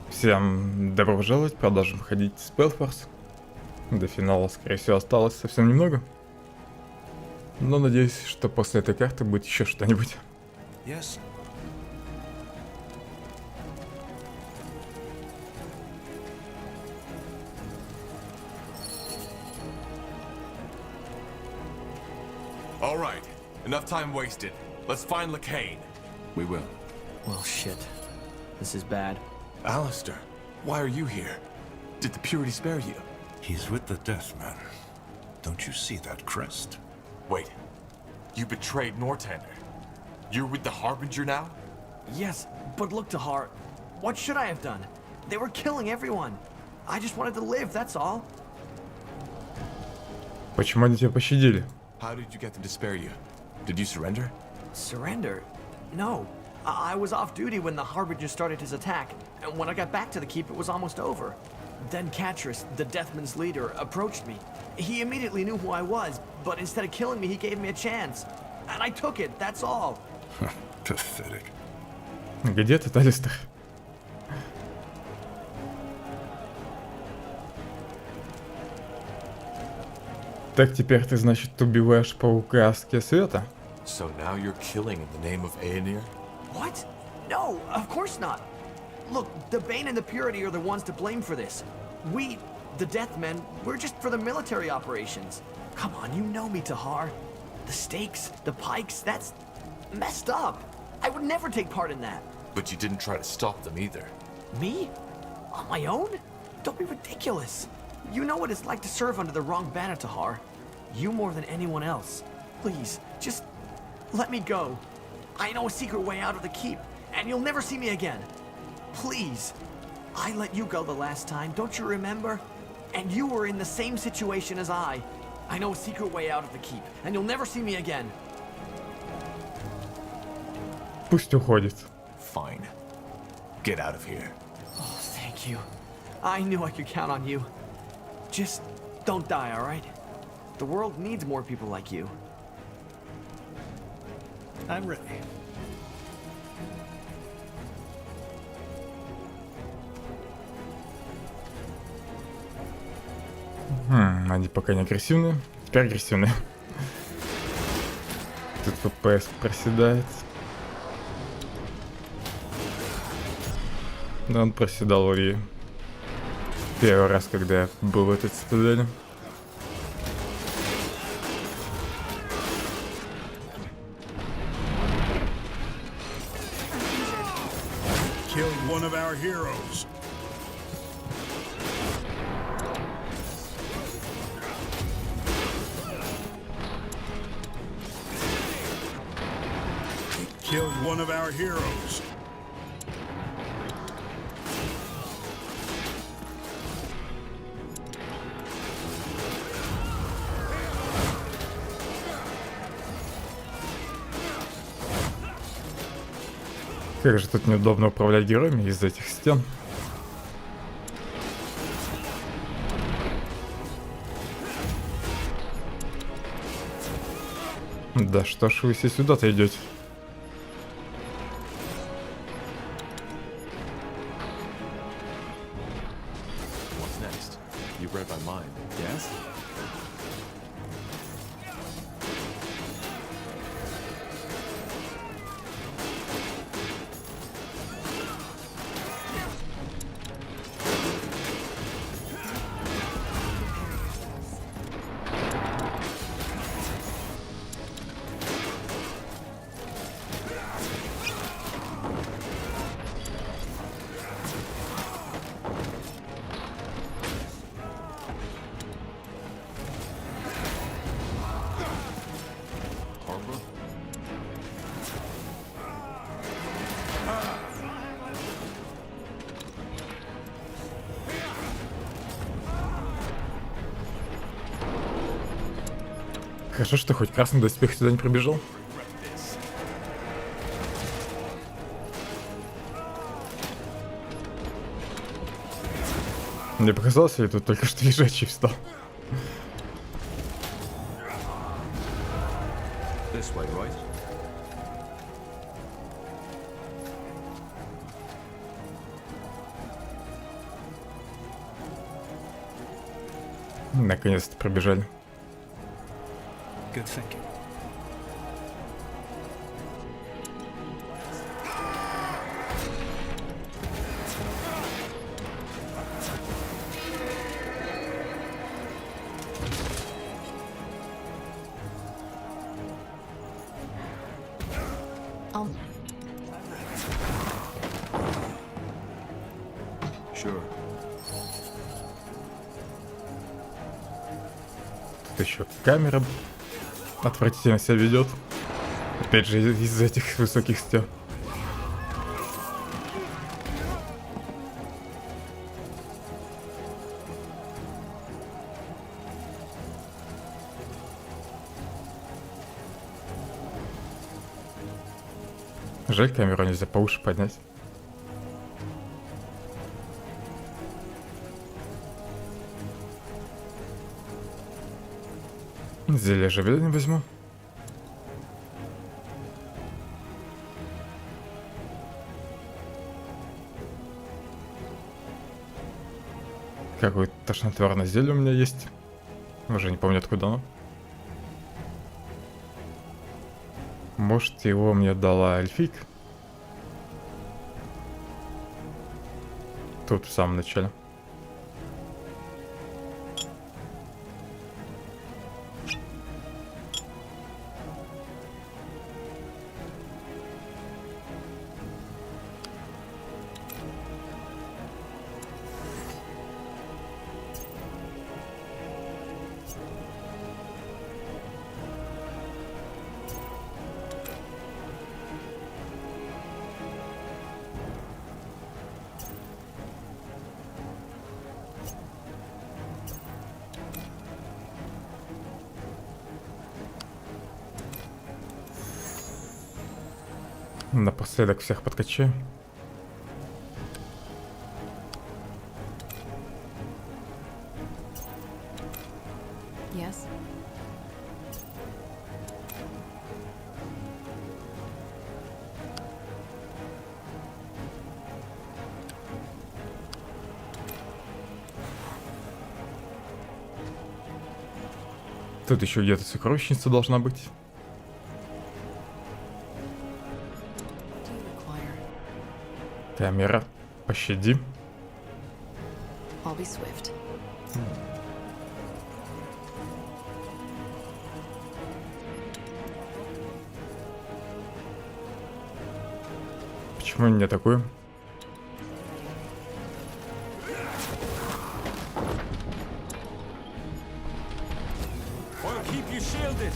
Всем добро пожаловать, продолжим ходить SpellForce. До финала, скорее всего, осталось совсем немного. Но надеюсь, что после этой карты будет еще что-нибудь. Yes. All right, enough time wasted. Let's find Lacane. We will. Well, shit. This is bad. Alistair, why are you here? Did the Purity spare you? He's with the Deathman. Don't you see that crest? Wait, you betrayed Nortander. You're with the Harbinger now? Yes, but look, Tahar. What should I have done? They were killing everyone. I just wanted to live, that's all. Почему они тебя пощадили? How did you get them to spare you? Did you surrender? Surrender? No. I was off duty when the Harbinger started his attack, and when I got back to the keep, it was almost over. Then Catris, the Deathman's leader, approached me. He immediately knew who I was, but instead of killing me, he gave me a chance. And I took it, that's all. Pathetic. Где ты, Алистер? Так теперь ты, значит, убиваешь паука Аски Света? So now you're killing in the name of Aenir? What? No, of course not. Look, the Bane and the Purity are the ones to blame for this. We, the Deathmen, we're just for the military operations. Come on, you know me, Tahar. The stakes, the pikes, that's messed up. I would never take part in that. But you didn't try to stop them either. Me? On my own? Don't be ridiculous. You know what it's like to serve under the wrong banner, Tahar. You more than anyone else. Please, just let me go. I know a secret way out of the keep, and you'll never see me again. Please. I let you go the last time, don't you remember? And you were in the same situation as I. I know a secret way out of the keep, and you'll never see me again. Пусть уходит. Fine. Get out of here. Oh, thank you. I knew I could count on you. Just don't die, all right? The world needs more people like you. I'm ready. Они пока не агрессивные. Теперь агрессивные. Тут ФПС проседает. Да, он проседал и первый раз, когда я был в этой цитадели. Killed one of our heroes. Killed one of our heroes. Как же тут неудобно управлять героями из-за этих стен. Да что ж вы все сюда-то идете? What's next? You read my mind, yes? Хорошо, что хоть красный доспех сюда не пробежал. Мне показалось, я тут только что лежачий встал. This way, right? Наконец-то пробежали. Good thinking. Sure. Тут еще камера отвратительно себя ведет. Опять же из-за этих высоких стен. Жаль, камеру нельзя повыше поднять. Зелье оживления не возьму. Какое-то тошнотворное зелье у меня есть. Уже не помню, откуда оно. Может, его мне дала эльфийка? Тут в самом начале. Напоследок всех подкачаю. Yes. Тут еще где-то сокровищница должна быть. Do you require? Камера, пощади. I'll be swift. Почему не такую? Well, keep you shielded.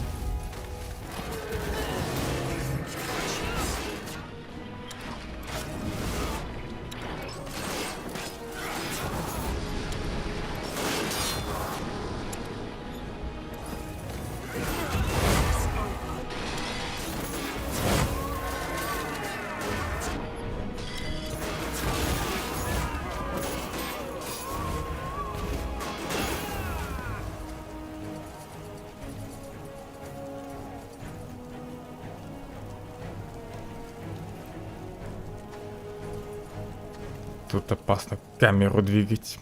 Тут опасно камеру двигать.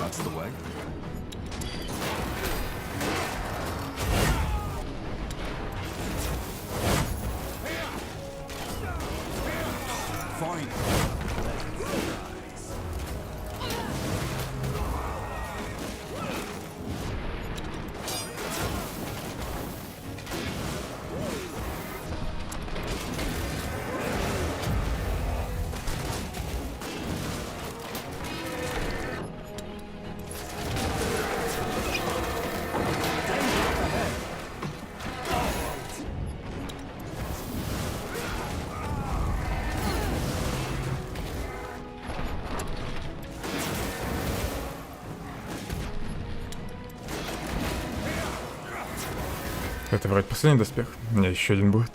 That's the way. Fine. Это вроде последний доспех. У меня еще один будет.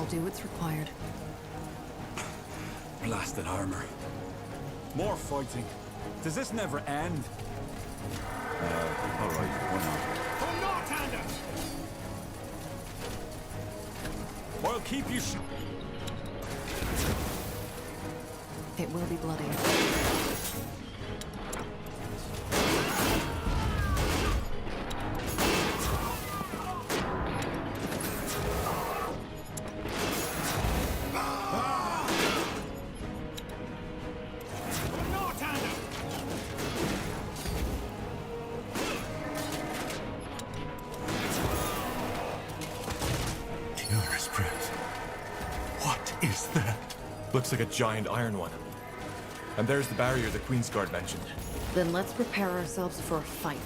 I'll do what's required. Blasted armor. More fighting. Does this never end? Alright, why not? I'll keep you It will be bloody. What is that? Looks like a giant iron one. And there's the barrier the Queen's Guard mentioned. Then let's prepare ourselves for a fight.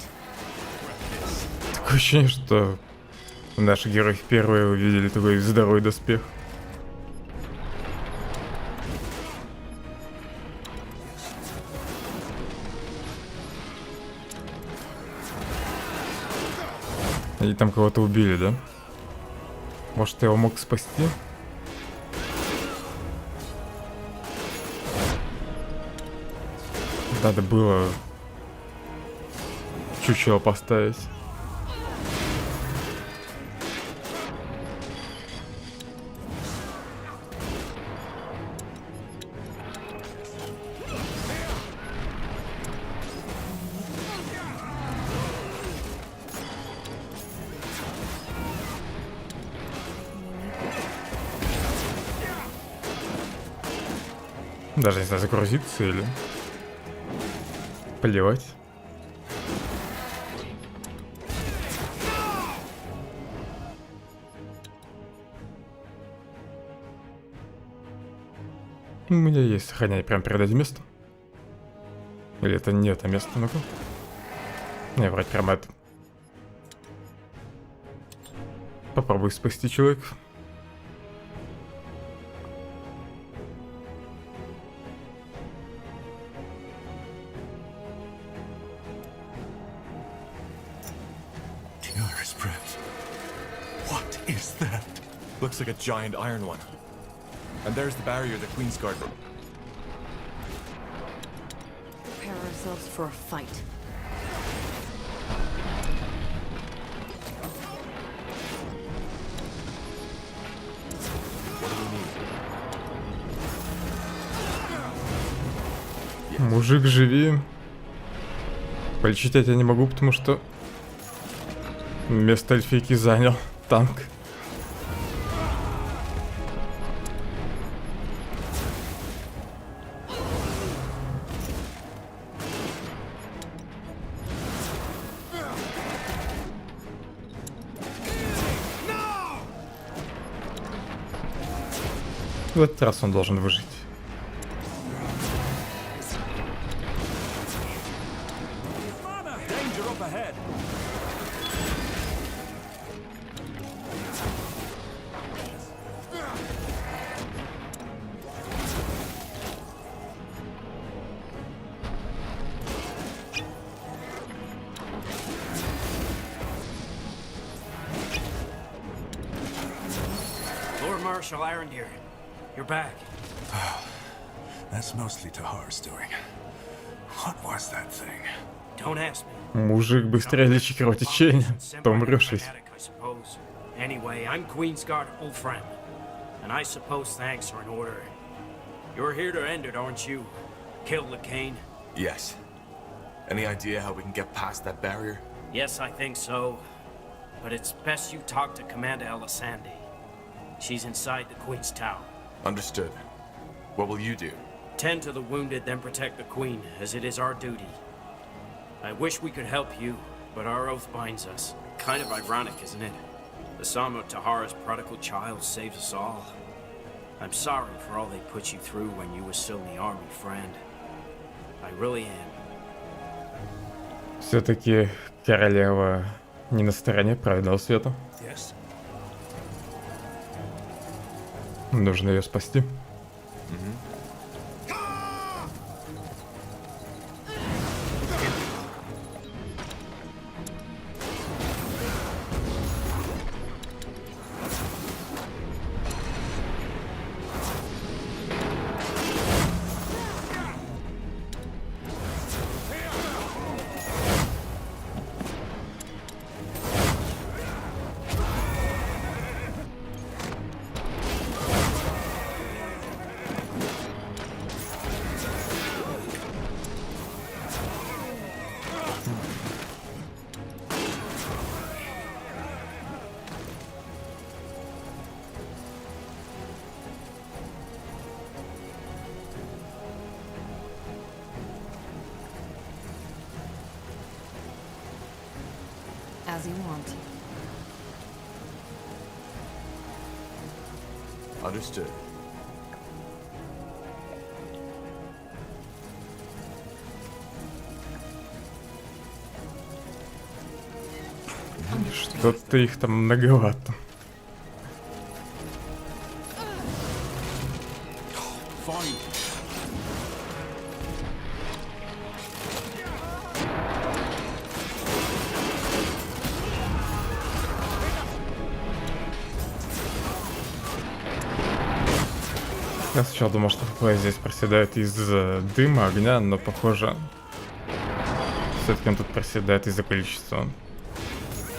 Такое ощущение, что наши герои впервые увидели такой здоровый доспех. Они там кого-то убили, да? Может, я его мог спасти? Надо было чучело поставить. Даже не знаю, загрузиться или плевать. У меня есть сохранять прямо перед этим местом. Или это не это место, ну-ка. Не, вроде прямо это. Попробуй спасти человека. What is that? Looks like a giant iron one. And there's the barrier the Queen's Guard. Prepare ourselves for a fight. Мужик, живи. Полечить я тебя не могу, потому что место эльфийки занял танк. В этот раз он должен выжить. danger up ahead. Lord Marshal Irondeer, you're back. That's mostly Tahar's doing. What was that thing? Don't ask me. Мужик, быстрее лечи кровотечение. То умрешь ведь. I suppose. Anyway, I'm Queen's Guard Ulfram, and I suppose thanks are in order. You're here to end it, aren't you? Kill Lacane? Yes. Any idea how we can get past that barrier? Yes, I think so. But it's best you talk to Commander Elisande. She's inside the Queen's Tower. Understood. What will you do? Tend to the wounded, then protect the Queen, as it is our duty. I wish we could help you, but our oath binds us. Kind of ironic, isn't it? The Psalm of Tahara's prodigal child saves us all. I'm sorry for all they put you through when you were still in the army, friend. I really am. Все-таки королева не на стороне праведного света. Yes? Нужно ее спасти. As you want. Understood. Что-то их там многовато. Fine. Я сначала думал, что ФП здесь проседает из-за дыма, огня, но похоже, все-таки он тут проседает из-за количества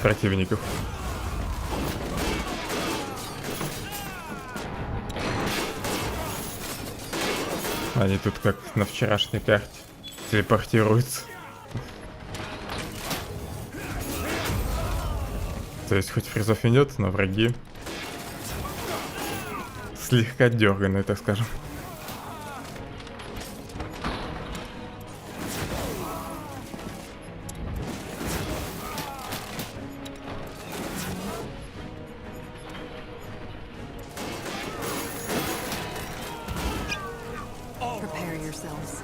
противников. Они тут как на вчерашней карте телепортируются. То есть хоть фризов и нет, но враги слегка дерганые, так скажем. Prepare yourselves.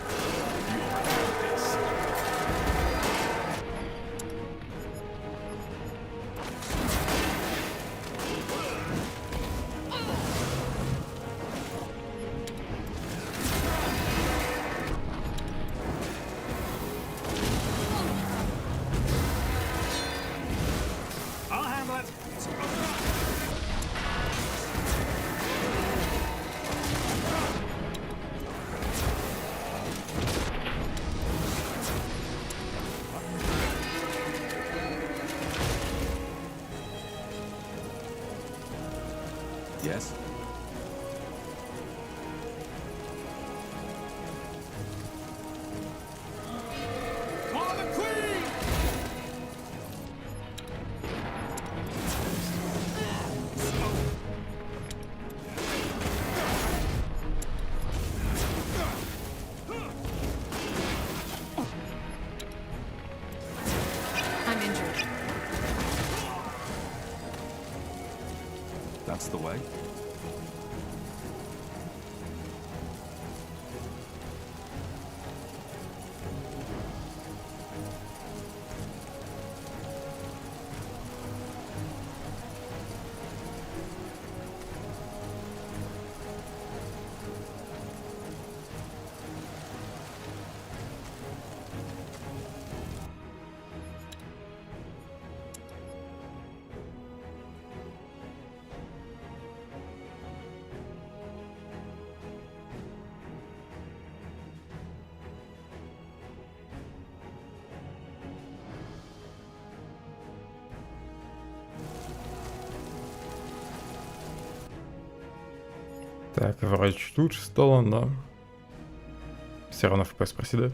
I'll handle it. Yes? For the Queen! I'm injured. That's the way? Так, вроде чуть лучше стало, но все равно FPS проседает.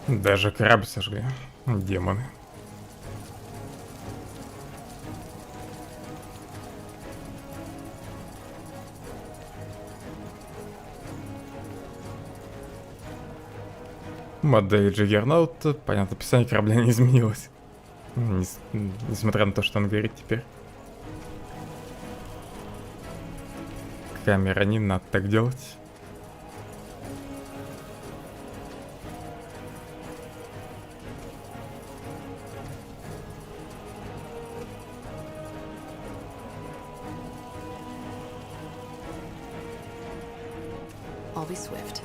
Даже корабль сожгли. Демоны. Модель Джиггернаута, понятно, описание корабля не изменилось. Несмотря на то, что он горит теперь. Камера, не надо так делать. I'll be swift.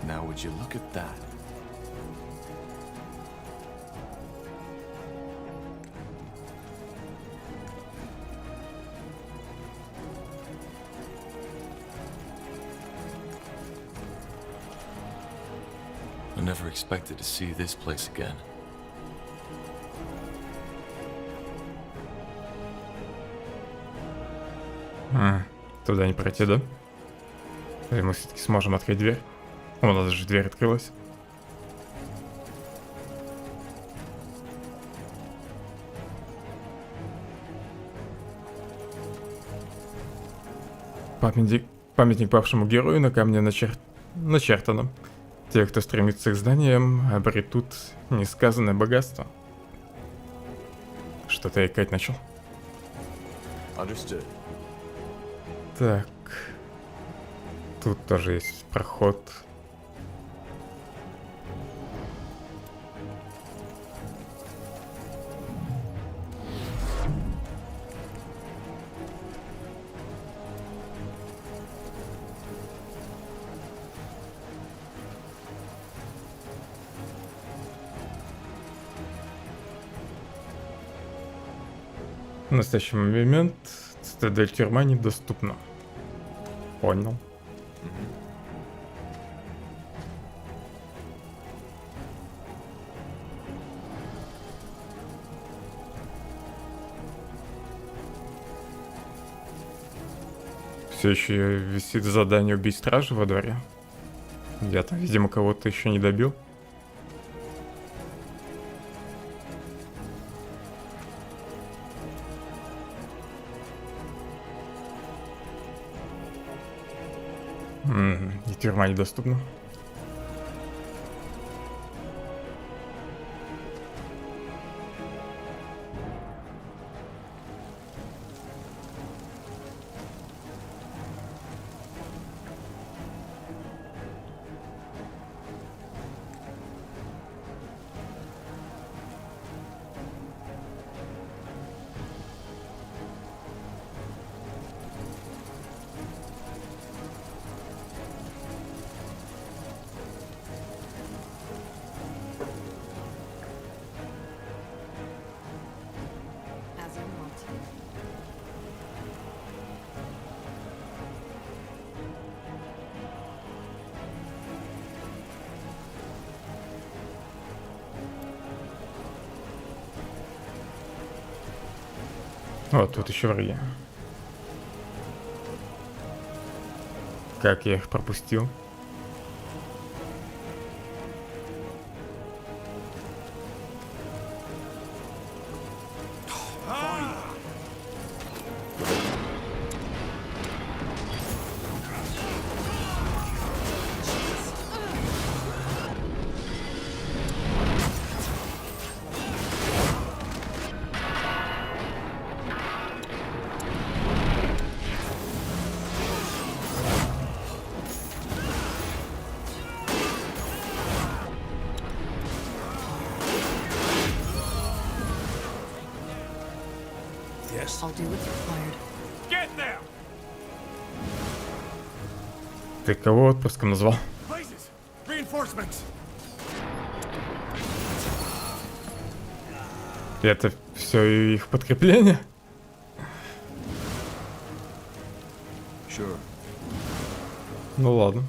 Now would you look at that? I never expected to see this place again. Туда не пройти, да? Или мы все-таки сможем открыть дверь? О, у нас же дверь открылась. Памятник павшему герою на камне начертано. Те, кто стремится к зданиям, обретут несказанное богатство. Что-то я икать начал. Understood. Так. Тут тоже есть проход. В настоящий момент цитадель тюрьма недоступна. Понял. Все еще висит задание убить стражи во дворе. Я там, видимо, кого-то еще не добил. И тюрьма недоступна. As you want. Вот тут еще враги. Как я их пропустил? Yes? I'll do what's required. Get there! Ты кого отпуском назвал? Places! Reinforcements! Это все их подкрепление? Sure. Ну ладно.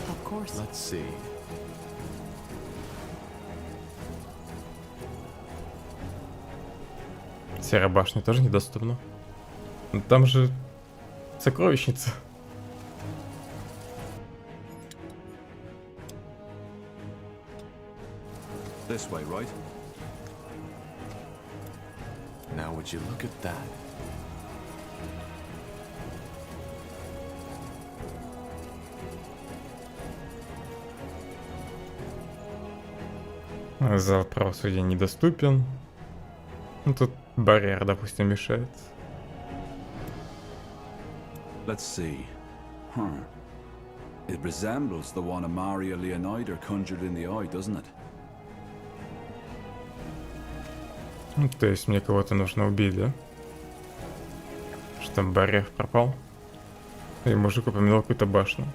Of course. Let's see. Серая башня тоже недоступна. Но там же сокровищница. This way, right? Now would you look at that? Зал правосудия недоступен. Ну тут барьер, допустим, мешает. Let's see. Huh. It resembles the one Amaria Leonida conjured in the eye, doesn't it? Ну, то есть мне кого-то нужно убить, да? Чтобы барьер пропал. И мужик упомянул какую-то башню.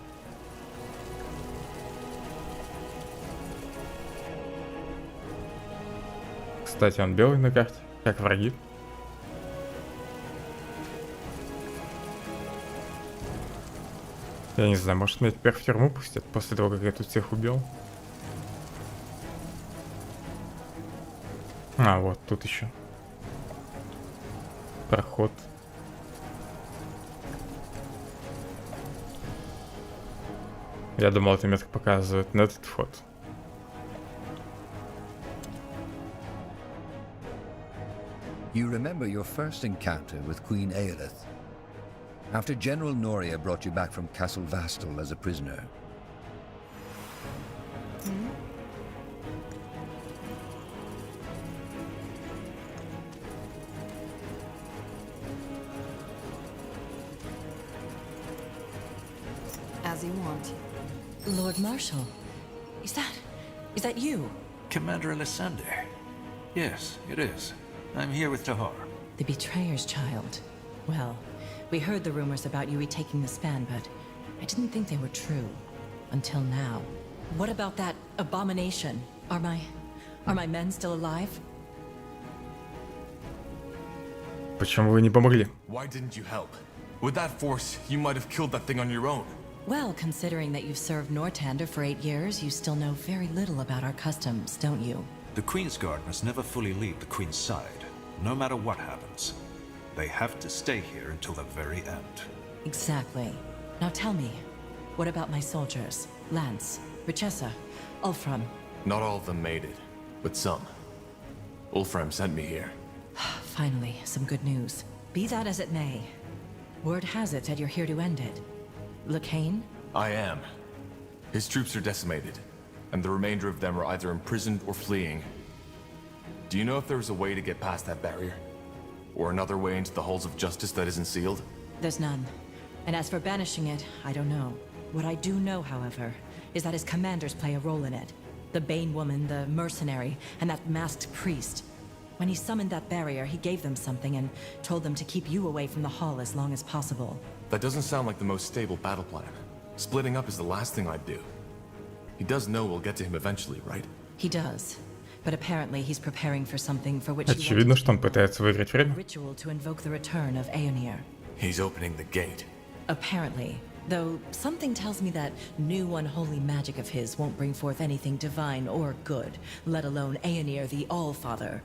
Кстати, он белый на карте, как враги. Я не знаю, может меня теперь в тюрьму пустят после того, как я тут всех убил? А, вот, тут еще. Проход. Я думал, это метка показывает на этот вход. You remember your first encounter with Queen Aelith, after General Noria brought you back from Castle Vastal as a prisoner. As you want. Lord Marshal, is that you? Commander Alessander. Yes, it is. I'm here with Tahar. The betrayer's child. Well, we heard the rumors about you retaking the span, but I didn't think they were true. Until now. What about that abomination? Are my men still alive? Почему вы не помогли? Why didn't you help? With that force, you might have killed that thing on your own. Well, considering that you've served Nortander for 8 years, you still know very little about our customs, don't you? The Queen's Guard must never fully leave the Queen's side, no matter what happens. They have to stay here until the very end. Exactly. Now tell me, what about my soldiers? Lance, Richessa, Ulfram? Not all of them made it, but some. Ulfram sent me here. Finally, some good news. Be that as it may, word has it that you're here to end it. Lacane? I am. His troops are decimated, and the remainder of them are either imprisoned or fleeing. Do you know if there is a way to get past that barrier? Or another way into the halls of justice that isn't sealed? There's none. And as for banishing it, I don't know. What I do know, however, is that his commanders play a role in it. The Bane woman, the mercenary, and that masked priest. When he summoned that barrier, he gave them something and told them to keep you away from the hall as long as possible. That doesn't sound like the most stable battle plan. Splitting up is the last thing I'd do. He does know we'll get to him eventually, right? He does. But apparently he's preparing for something for which he Очевидно, что он пытается выиграть a время. ritual to invoke the return of Aeonir. He's opening the gate. Apparently. Though something tells me that new unholy magic of his won't bring forth anything divine or good, let alone Aeonir the All-Father.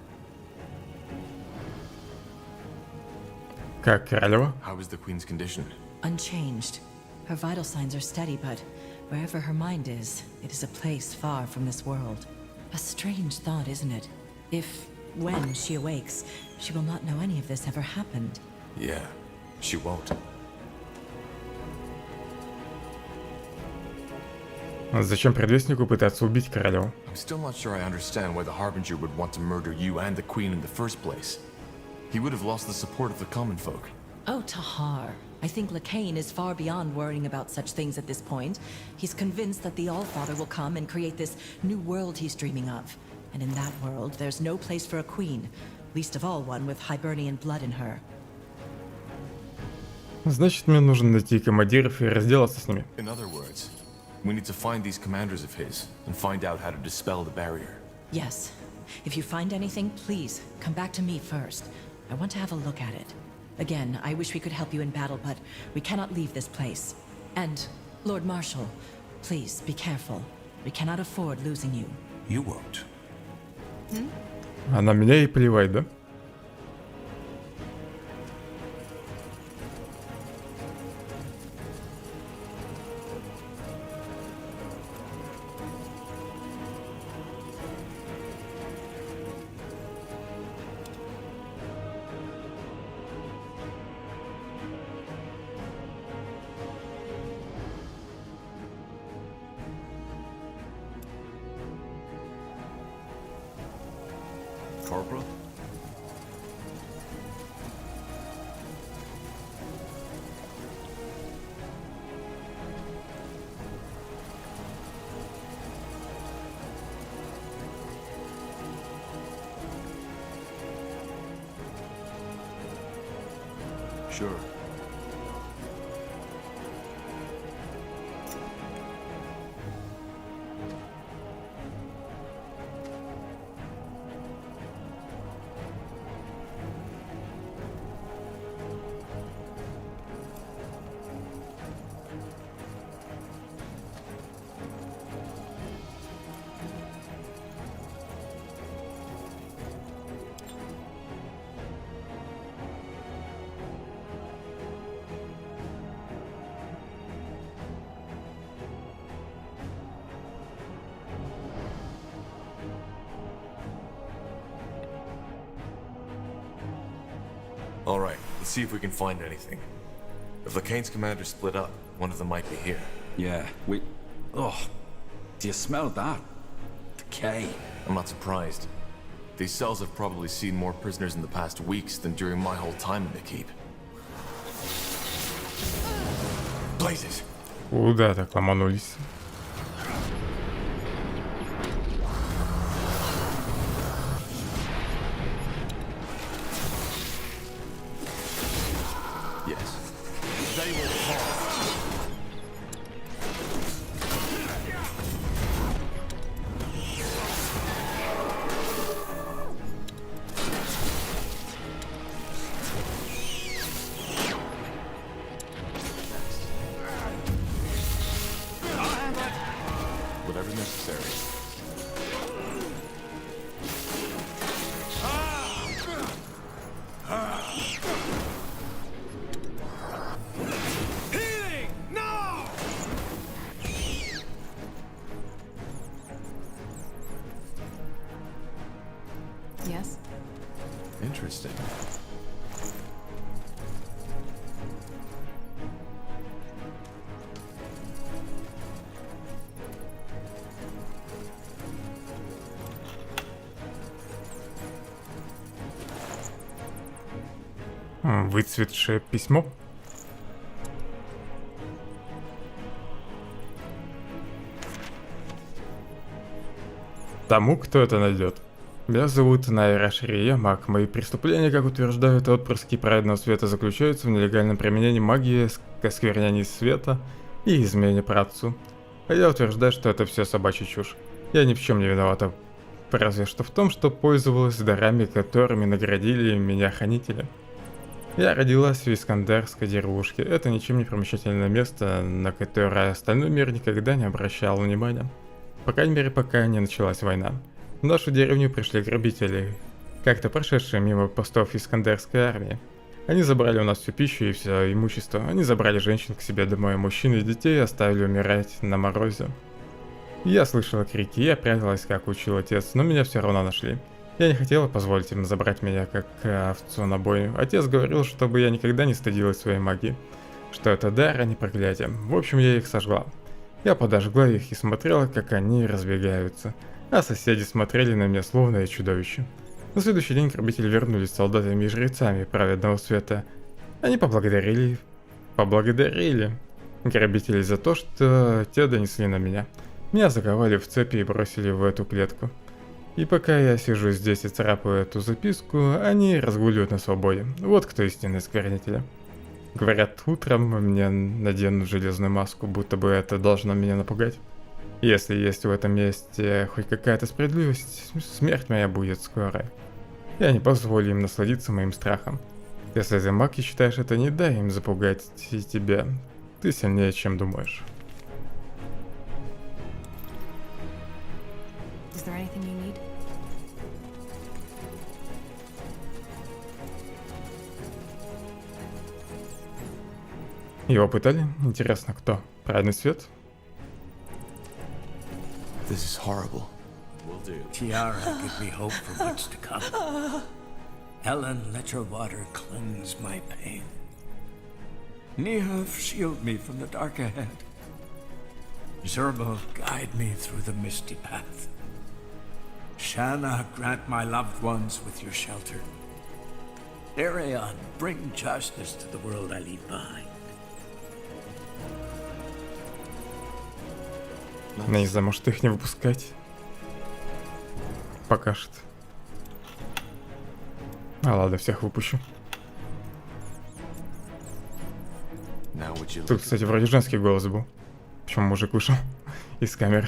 Как королева? How is the Queen's condition? Unchanged. Her vital signs are steady, but wherever her mind is, it is a place far from this world. A strange thought, isn't it? If, when she awakes, she will not know any of this ever happened. Yeah, she won't. Зачем предвестнику пытаться убить королеву? I'm still not sure I understand why the Harbinger would want to murder you and the Queen in the first place. He would have lost the support of the common folk. Oh, Tahar. I think Lacane is far beyond worrying about such things at this point. He's convinced that the All-Father will come and create this new world he's dreaming of. And in that world, there's no place for a queen, least of all one with Hibernian blood in her. Значит, мне нужно найти командиров и разделаться с ними. In other words, we need to find these commanders of his and find out how to dispel the barrier. Yes. If you find anything, please, come back to me first. I want to have a look at it. Again, I wish we could help you in battle, but we cannot leave this place. And, Lord Marshal, please, be careful. We cannot afford losing you. You won't. А на меня и плевать, да? Corporal? Sure. All right, let's see if we can find anything. If Lacane's commander split up, one of them might be here. Yeah, we... Oh, do you smell that? Decay. I'm not surprised. These cells have probably seen more prisoners in the past weeks than during my whole time in the keep. Blazes! Куда так ломанулись? Yes. They will fall. Whatever's necessary. Healing! No! Yes? Interesting. Выцветшее письмо. Тому, кто это найдет. Меня зовут Найра Шрия Маг. Мои преступления, как утверждают отпрыски праведного света, заключаются в нелегальном применении магии, осквернении света и измене працу. А я утверждаю, что это все собачья чушь. Я ни в чем не виновата. Разве что в том, что пользовалась дарами, которыми наградили меня хранители. Я родилась в Искандерской деревушке. Это ничем не примечательное место, на которое остальной мир никогда не обращал внимания. По крайней мере, пока не началась война. В нашу деревню пришли грабители, как-то прошедшие мимо постов Искандерской армии. Они забрали у нас всю пищу и все имущество. Они забрали женщин к себе домой, мужчин и детей оставили умирать на морозе. Я слышала крики, я пряталась, как учил отец, но меня все равно нашли. Я не хотела позволить им забрать меня как овцу на бойню. Отец говорил, чтобы я никогда не стыдилась своей магии, что это дар, а не проклятие. В общем, я их сожгла. Я подожгла их и смотрела, как они разбегаются, а соседи смотрели на меня словно я чудовище. На следующий день грабители вернулись с солдатами и жрецами праведного света. Они поблагодарили грабителей за то, что те донесли на меня. Меня заковали в цепи и бросили в эту клетку. И пока я сижу здесь и царапаю эту записку, они разгуливают на свободе. Вот кто истинный сквернитель. Говорят, утром мне наденут железную маску, будто бы это должно меня напугать. Если есть в этом месте хоть какая-то справедливость, смерть моя будет скорой. Я не позволю им насладиться моим страхом. Если ты маг и считаешь это, не дай им запугать и тебя. Ты сильнее, чем думаешь. Is there anything you need? Его пытали? Интересно, кто? Праведный свет? This is horrible. Will do. Tiara, give me hope for what's to come. Helen, let your water cleanse my pain. Nihav, shield me from the dark ahead. Zerbo, guide me through the misty path. Shanna, grant my loved ones with your shelter. Arion, bring justice to the world I leave behind. Не знаю, может их не выпускать. Пока что. А ладно, всех выпущу. Тут, кстати, вроде женский голос был. Почему мужик вышел из камеры?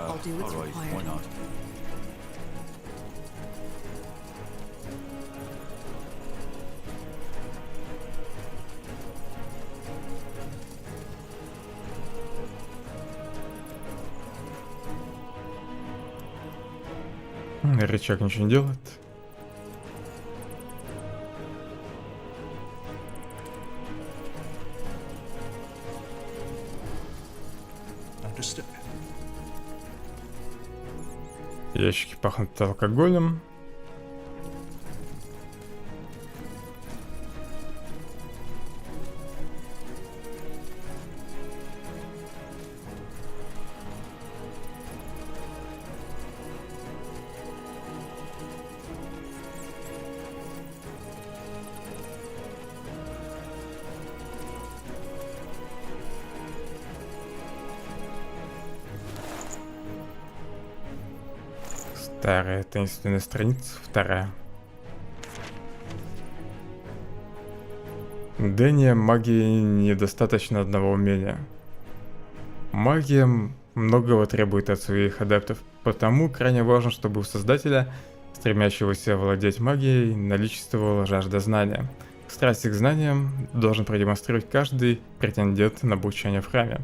I'll do what's Alright, why required. not? Рычаг ничего не делает. Understood. Ящики пахнут алкоголем. Старая таинственная страница, вторая. Дэне магии недостаточно одного умения. Магия многого требует от своих адептов, потому крайне важно, чтобы у создателя, стремящегося владеть магией, наличествовала жажда знания. Страсть к знаниям должен продемонстрировать каждый претендент на обучение в храме.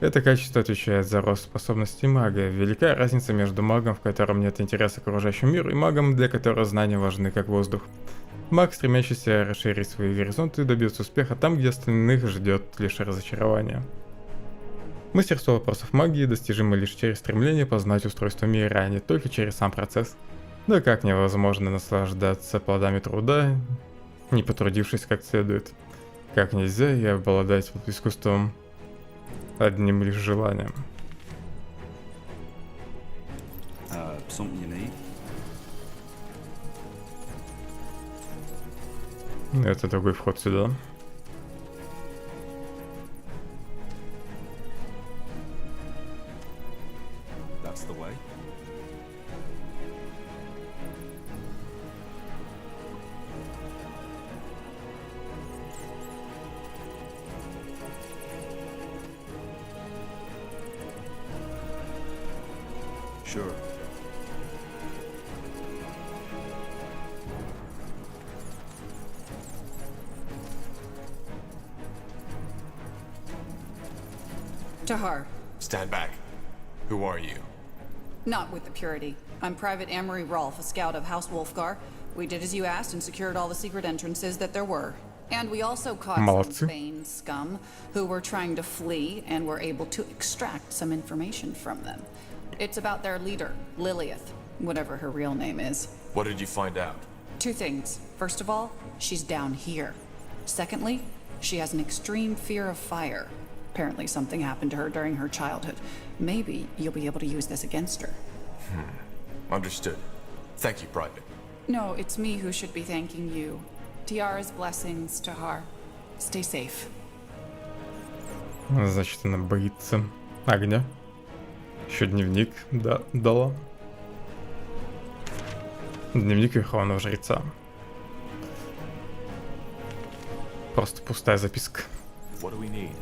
Это качество отвечает за рост способностей мага. Велика разница между магом, в котором нет интереса к окружающему миру, и магом, для которого знания важны как воздух. Маг, стремящийся расширить свои горизонты, добьется успеха там, где остальных ждет лишь разочарование. Мастерство вопросов магии достижимо лишь через стремление познать устройство мира, а не только через сам процесс. Да как невозможно наслаждаться плодами труда, не потрудившись как следует. Как нельзя и обладать искусством одним лишь желанием. Something you need? Это другой вход сюда. That's the way. Sure. Tahar. Stand back. Who are you? Not with the Purity. I'm Private Amory Rolfe, a scout of House Wolfgar. We did as you asked and secured all the secret entrances that there were. And we also caught some Bane scum who were trying to flee and were able to extract some information from them. It's about their leader, Lilith, whatever her real name is. What did you find out? Two things. First of all, she's down here. Secondly, she has an extreme fear of fire. Apparently something happened to her during her childhood. Maybe you'll be able to use this against her. Understood. Thank you, Private. No, it's me who should be thanking you. Tiara's blessings, Tahar. Stay safe. Значит, она боится огня. Еще дневник дала. Дневник Верховного Жреца. Просто пустая записка. What do we need?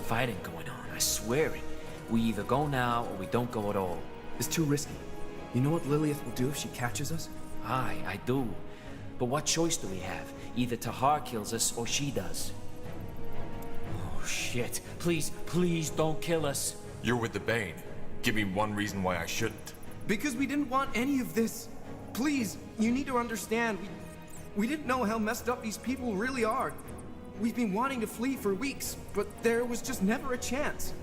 Fighting going on, I swear it. We either go now or we don't go at all. It's too risky. You know what Lilith will do if she catches us? Aye, I do. But what choice do we have? Either Tahar kills us or she does. Oh shit. Please, please don't kill us. You're with the Bane. Give me one reason why I shouldn't. Because we didn't want any of this. Please, you need to understand. We didn't know how messed up these people really are. We've been wanting to flee for weeks, but there was just never a chance.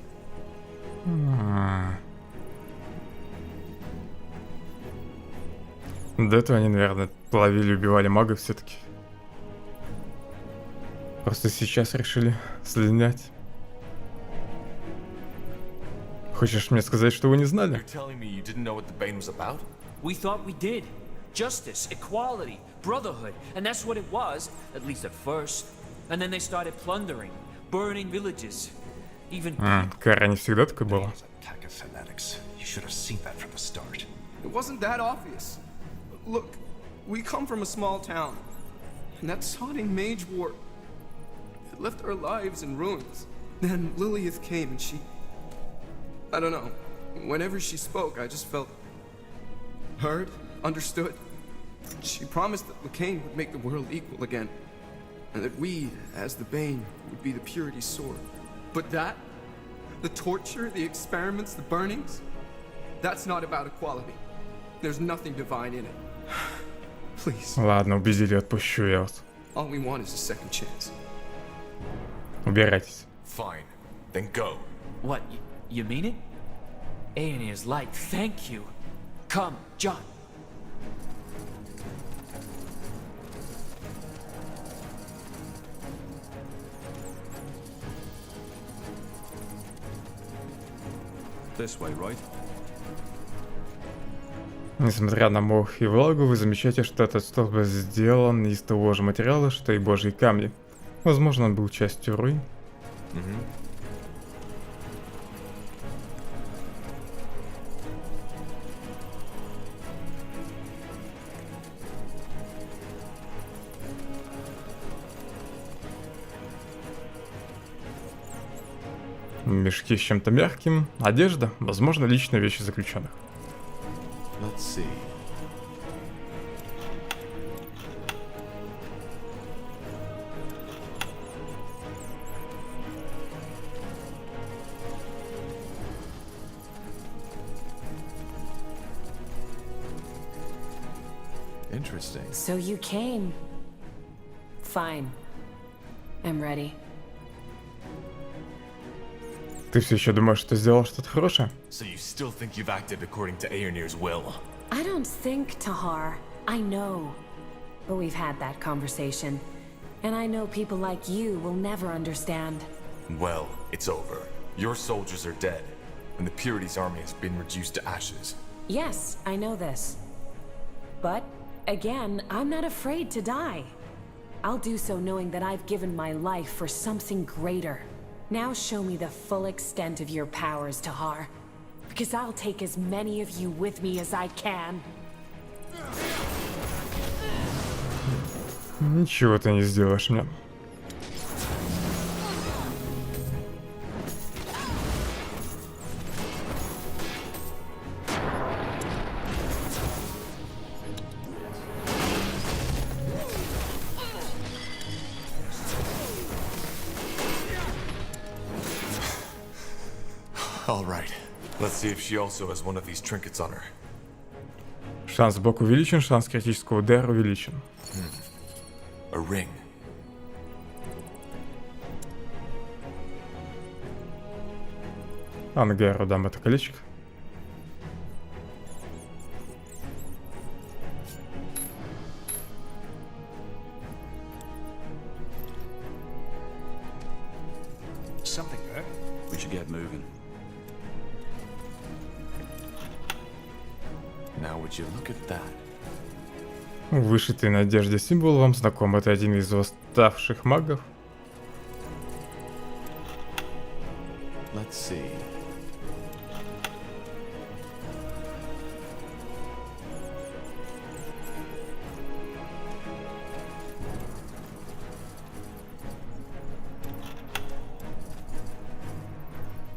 До этого они, наверное, ловили, убивали магов все-таки. Просто сейчас решили слинять. Хочешь мне сказать, что вы не знали? You're telling me you didn't know what the Bane was about? We thought we did. Justice, equality, brotherhood, and that's what it was, at least at first. And then they started plundering, burning villages. Even Кара не всегда такой была. You should have seen that from the start. It wasn't that obvious. Look, we come from a small town, and that sodding mage war. had left our lives in ruins. Then Lilith came and she... I don't know. Whenever she spoke, I just felt... heard, understood. She promised that Lacane would make the world equal again. And that we, as the Bane, would be the Purity's sword. But that... the torture, the experiments, the burnings... that's not about equality. There's nothing divine in it. Please. Ладно, убедили, отпущу я вас. All we want is a second chance. Убирайтесь. Fine. Then go. What, you mean it? Aeonir's light, thank you. Come, John. This way, right? Несмотря на мох и влагу, вы замечаете, что этот столб сделан из того же материала, что и божьи камни. Возможно, он был частью руин. Мешки с чем-то мягким, одежда, возможно, личные вещи заключенных. Let's see. Interesting. So you came. Fine. I'm ready. Ты все еще думаешь, что сделал что-то хорошее? So you still think you've acted according to Aeonir's will? I don't think, Tahar. I know. But we've had that conversation. And I know people like you will never understand. Well, it's over. Your soldiers are dead, and the Purity's army has been reduced to ashes. Yes, I know this. But, again, I'm not afraid to die. I'll do so knowing that I've given my life for something greater. Now show me the full extent of your powers, Tahar. Because I'll take as many of you with me as I can. Ничего ты не сделаешь мне. All right. Let's see if she also has one of these trinkets on her. Шанс блок увеличен, шанс критического удара увеличен. A ring. Ангеру дам это колечко. Something there? We should get moving. Now would you look at that? Вышитый на одежде символ вам знаком. Это один из восставших магов. Let's see.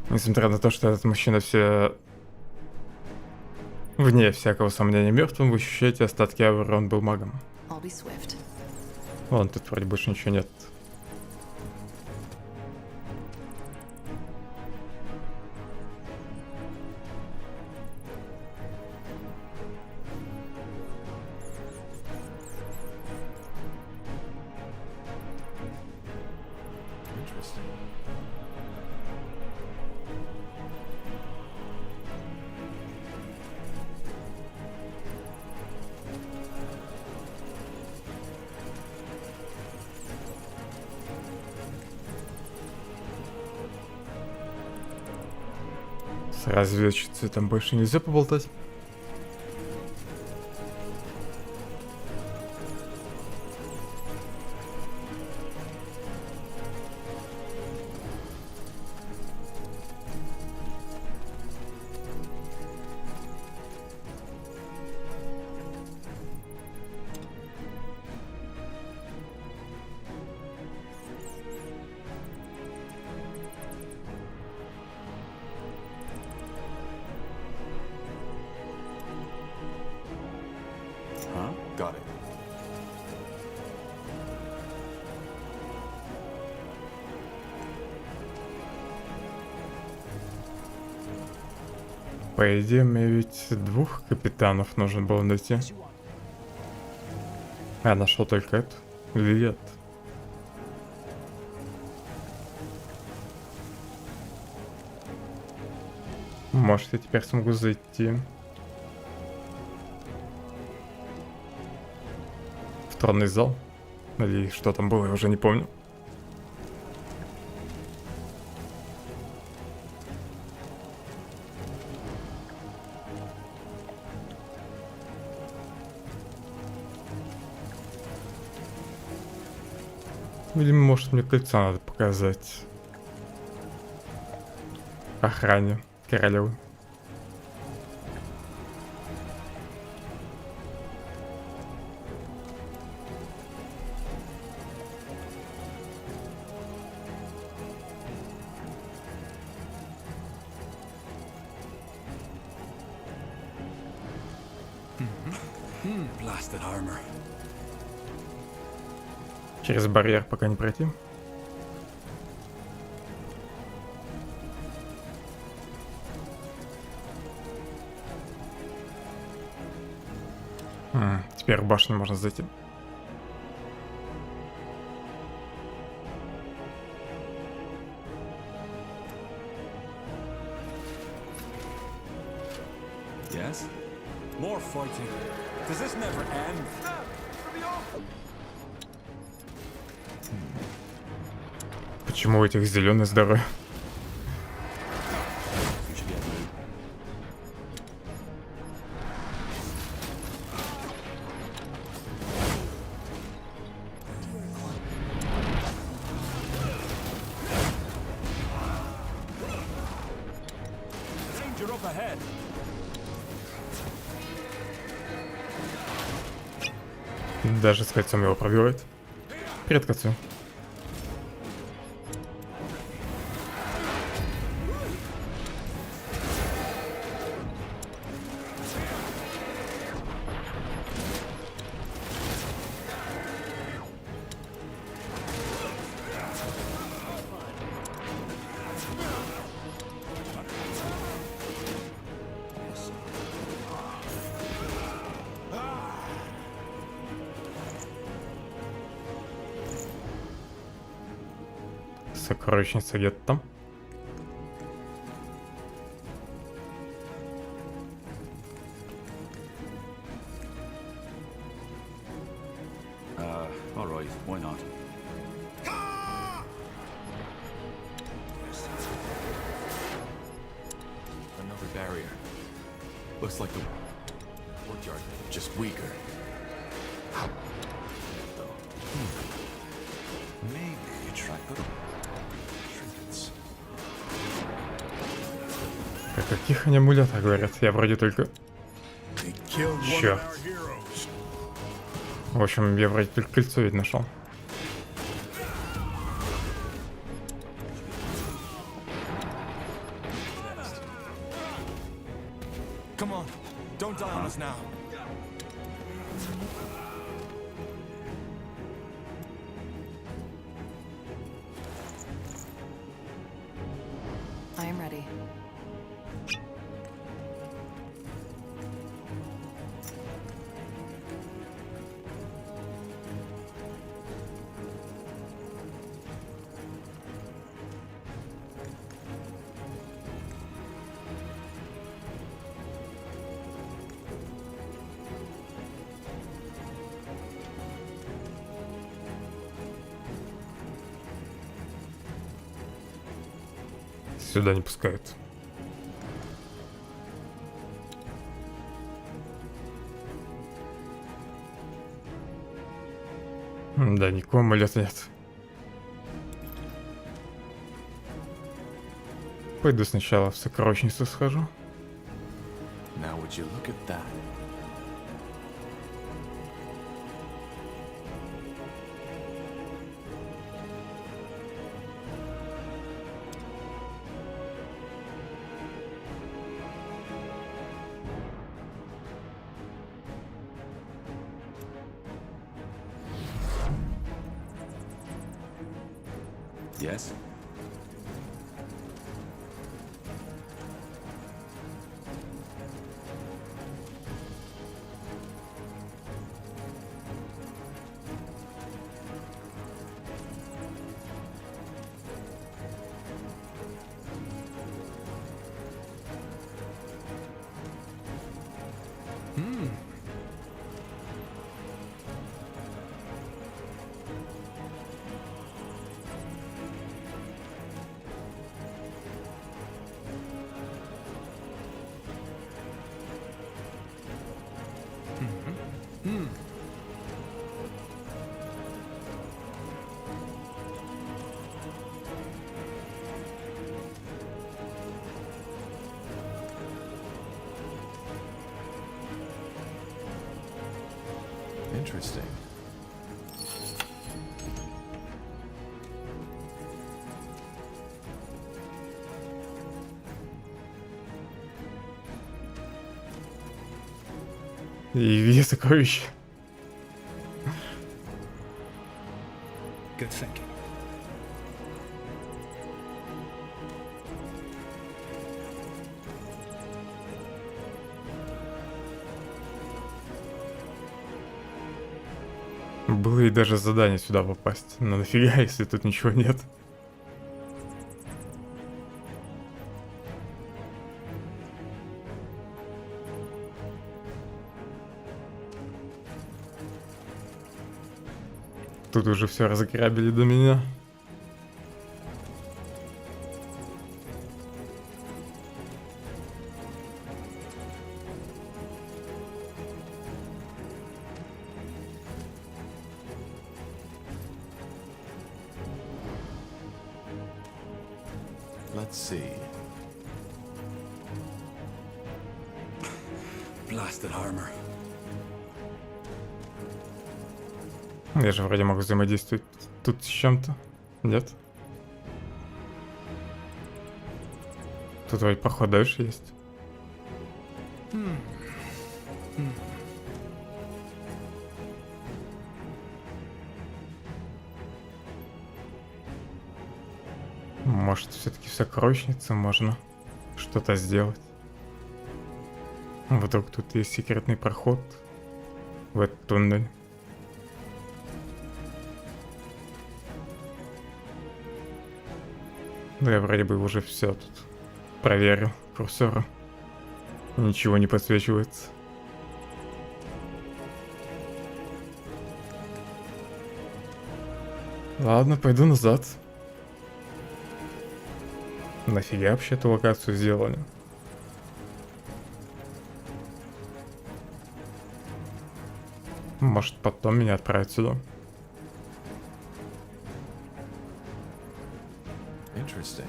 Несмотря на то, что этот мужчина все... Вне всякого сомнения мертвым, вы ощущаете остатки ауры, он был магом. I'll be swift. Вон, тут вроде больше ничего нет. С разведчицей там больше нельзя поболтать. По идее, мне ведь 2 капитанов нужно было найти. А, нашел только эту. Или нет? Может, я теперь смогу зайти в тронный зал? Или что там было, я уже не помню. Или, может, мне кольцо надо показать охране королевы. Blasted armor. Через барьер пока не пройти. Теперь в башню можно зайти. Yes? More fighting. Does this never end? Почему у этих зеленый здоровье? Danger up ahead. Даже с кольцом его пробивает. Привет, кольцу. Сокровищница где-то там. All right, why not? Another barrier. Looks like the courtyard, just weaker. How? Maybe try trinkets. О каких они амулетах говорят? Я вроде только... Черт. В общем, я вроде только кольцо ведь нашел. Come on, don't die on us now. I am ready. Сюда не пускают. Да, никакого амулета нет. Пойду сначала в сокровищницу схожу. Now would you look at that? Yes? Interesting. И где сокровища? Good thinking. Было и даже задание сюда попасть. Но нафига, если тут ничего нет? Тут уже все разграбили до меня. Let's see. Blasted armor. Я же вроде могу взаимодействовать тут с чем-то. Нет? Тут вроде проход дальше есть. Может, все-таки в сокровищнице можно что-то сделать. Вдруг тут есть секретный проход в этот туннель. Да, я вроде бы уже все тут проверил курсором. Ничего не подсвечивается. Ладно, пойду назад. Нафига вообще эту локацию сделали? Может, потом меня отправят сюда. Interesting.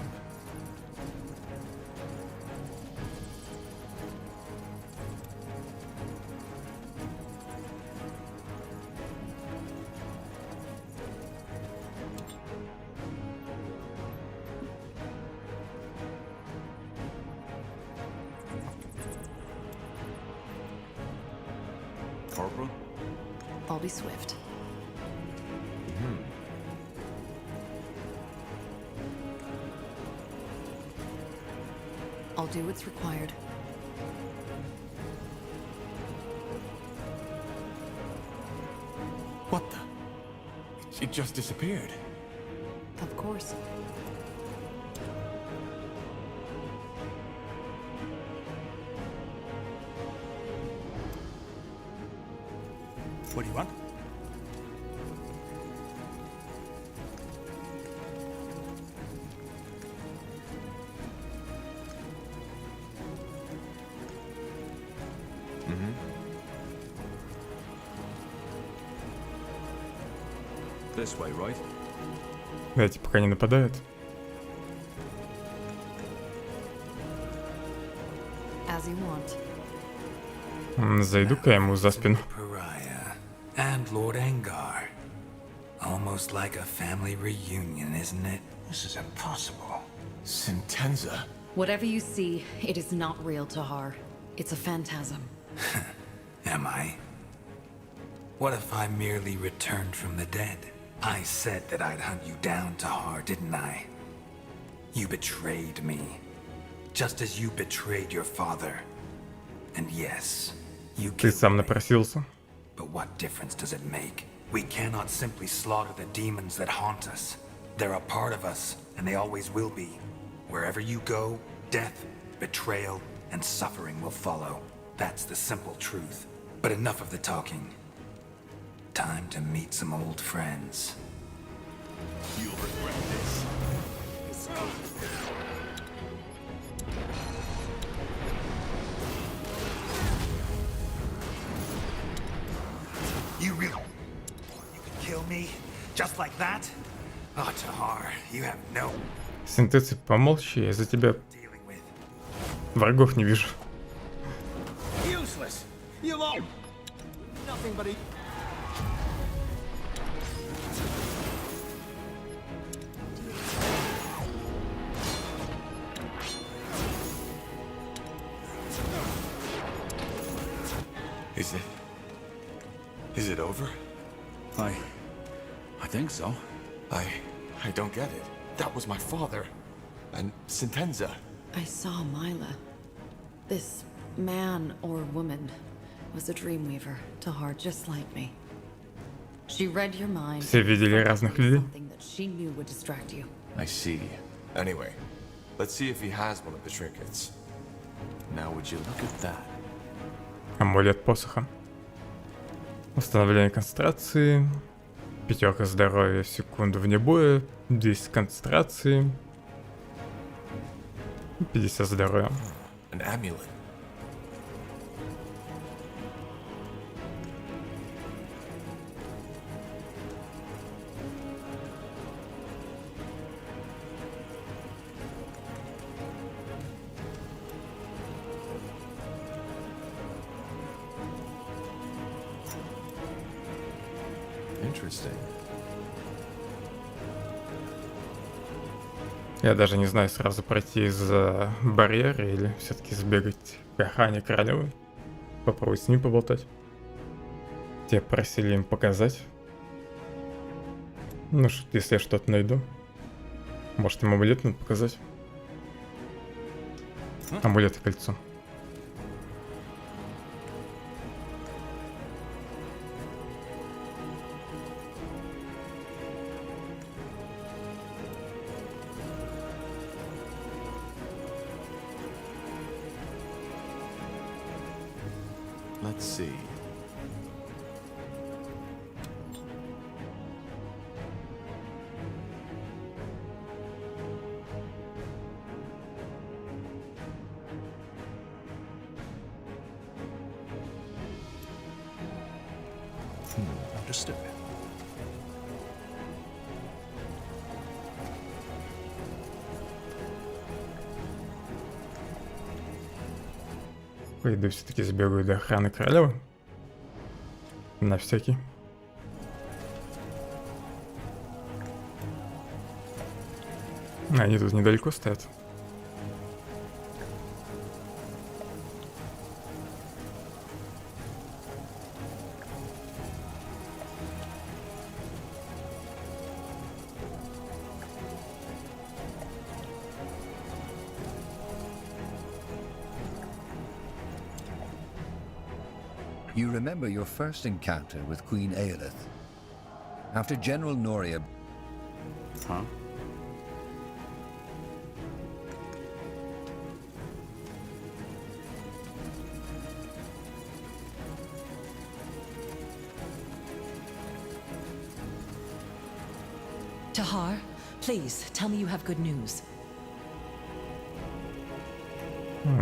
Corporal? I'll be swift. I'll do what's required. What the? It just disappeared. Of course. What do you want? This way, right? Эти пока не нападают. As you want. Зайду-ка ему за спину. Pariah and Lord Angar. Almost like a family reunion, isn't it? This is impossible. Sentenza. Whatever you see, it is not real, Tahar. It's a phantasm. Am I? What if I merely returned from the dead? I said that I'd hunt you down, Tahar, didn't I? You betrayed me. Just as you betrayed your father. And yes, you Ты сам напросился. But what difference does it make? We cannot simply slaughter the demons that haunt us. They're a part of us, and they always will be. Wherever you go, death, betrayal, and suffering will follow. That's the simple truth. But enough of the talking. Time to meet some old friends. You'll regret this. You really... You can kill me? Just like that? Oh, Tahar, you have no... Синтеций, помолчи, я за тебя врагов не вижу. Useless. You all... Nothing but a... over? I think so. I don't get it. That was my father. And Sentenza. I saw Mila. This man or woman was a dreamweaver, Tahar, just like me. She read your mind. Все видели разных людей. Something that she knew would distract you. I see. Anyway, let's see if he has one of the trinkets. Now would you look at that? Амулет посоха. Восстановление концентрации. 5 здоровья в секунду вне боя. 10 концентрации. 50 здоровья. An amulet. Interesting. Я даже не знаю, сразу пройти из-за барьера или все-таки сбегать к охране королевы. Попробовать с ним поболтать. Те просили им показать. Ну, если я что-то найду. Может, им амулет надо показать. Амулет и кольцо. Let's see. Understood. Пойду все-таки сбегаю до охраны королевы. На всякий. Они тут недалеко стоят. You remember your first encounter with Queen Aelith. After General Noria... Huh? Tahar, please, tell me you have good news.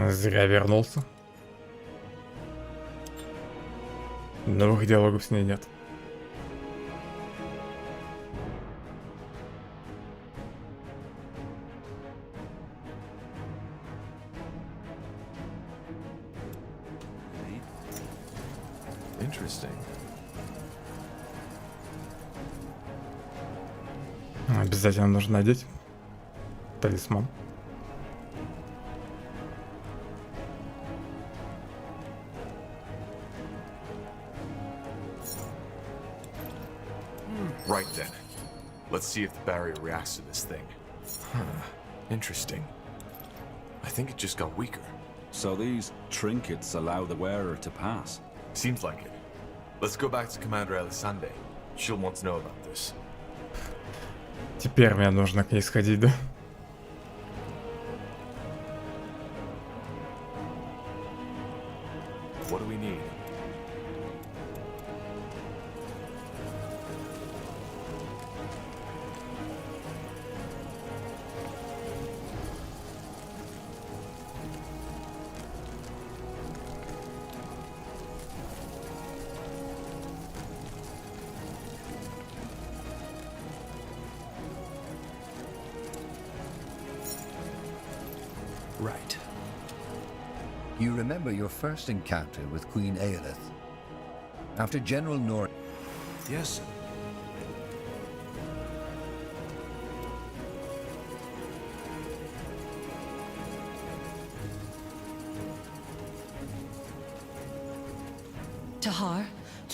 Зря вернулся. Новых диалогов с ней нет. Interesting. Обязательно нужно надеть талисман. Right then. Let's see if the barrier reacts to this thing. Huh. Interesting. I think it just got weaker. So these trinkets allow the wearer to pass? Seems like it. Let's go back to Commander Elisande. She'll want to know about this. Теперь мне нужно к ней сходить, да? What do we need? Right. You remember your first encounter with Queen Aelith. After General Nor... Yes. Tahar,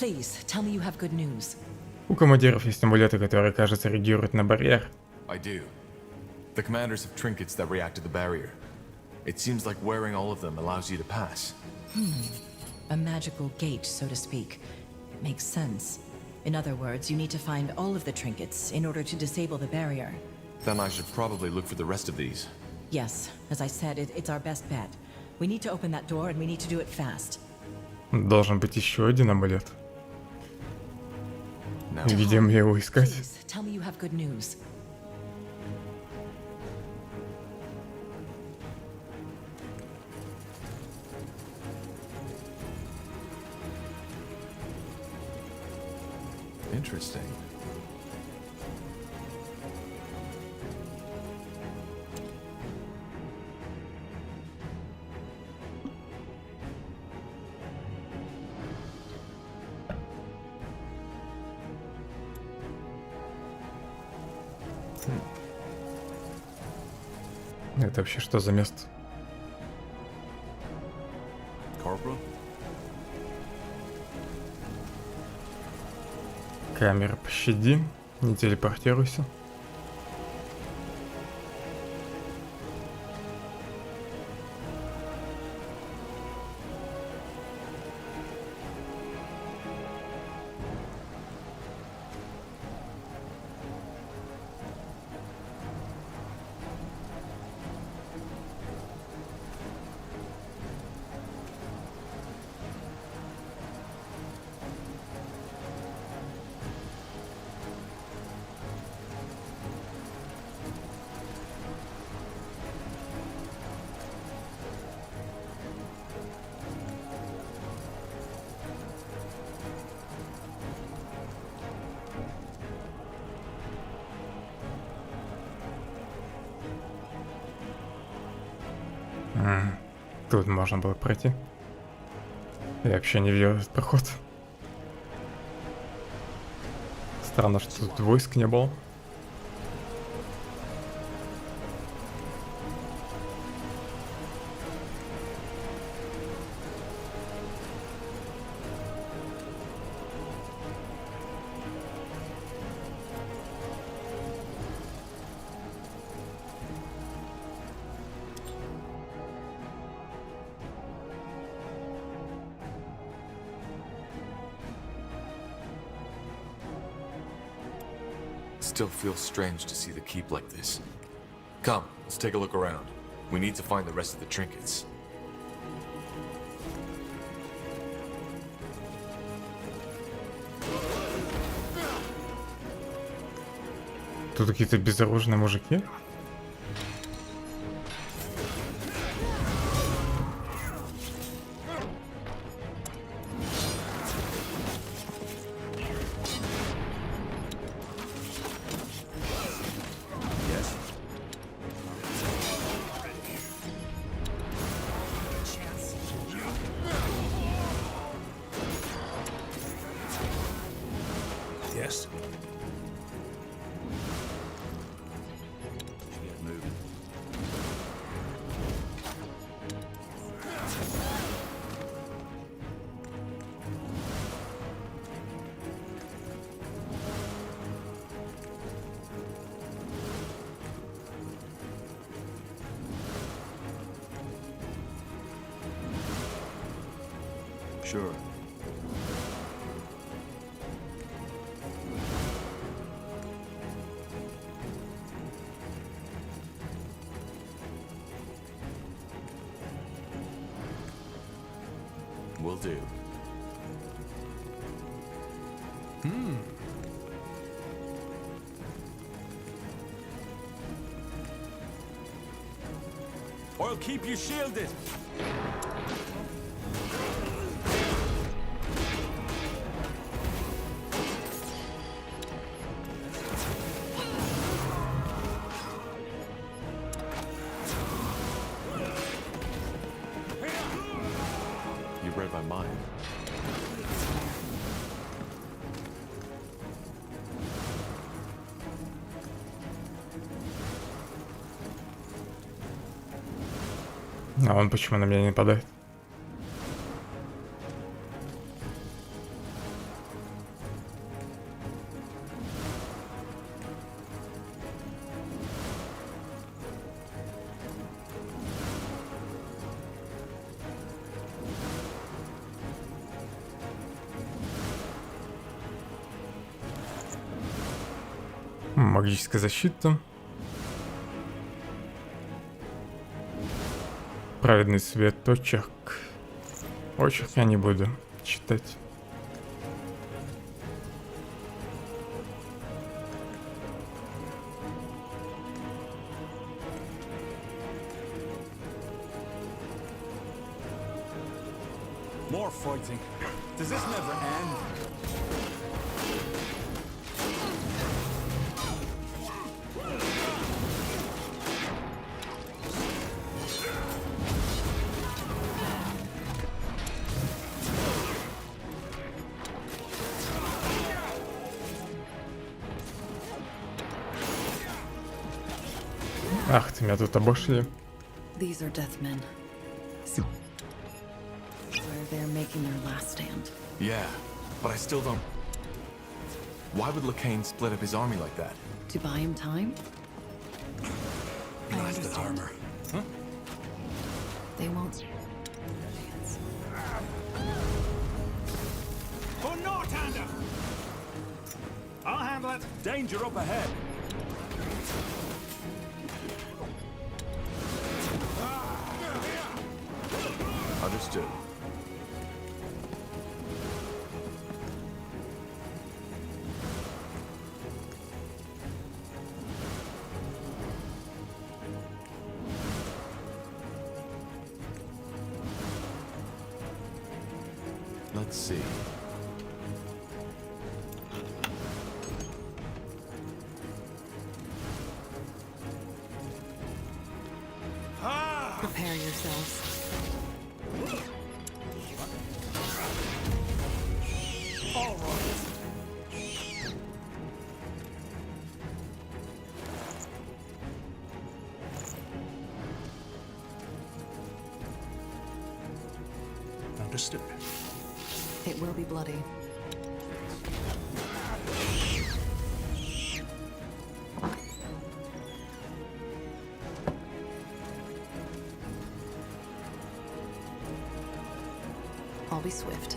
Please, tell me you have good news. У командиров есть амулеты, которые, кажется, реагируют на барьер. I do. The commanders have trinkets that react to the barrier. It seems like wearing all of them allows you to pass. A magical gate, so to speak. It makes sense. In other words, you need to find all of the trinkets in order to disable the barrier. Then I should probably look for the rest of these. Yes, as I said, it's our best bet. We need to open that door and we need to do it fast. Должен быть еще один амулет. Где мне его искать? Please, tell me you have good news. Interesting. Это вообще что за место? Corporal? Камера, пощади, не телепортируйся. Тут можно было пройти. Я вообще не видел этот проход. Странно, что тут войск не было. Still feels strange to see the keep like this. Come, let's take a look around. We need to find the rest of the trinkets. Тут какие-то безоружные мужики. Yes. Get moving. Sure. Will do. I'll keep you shielded. You read my mind. А он почему на меня не нападает? Магическая защита. Праведный свет, очерк. Очерк я не буду читать. More fighting. Does this never end? Ах, ты меня тут обошли. These are death men. So where they're making their last stand. Yeah, but I still don't... Why would Lacane split up his army like that? To buy him time? I understand. Armor. Huh? They won't. For Northander! I'll handle it. Danger up ahead. Understood. Let's see. Prepare yourselves. All right. Understood. It will be bloody. I'll be swift.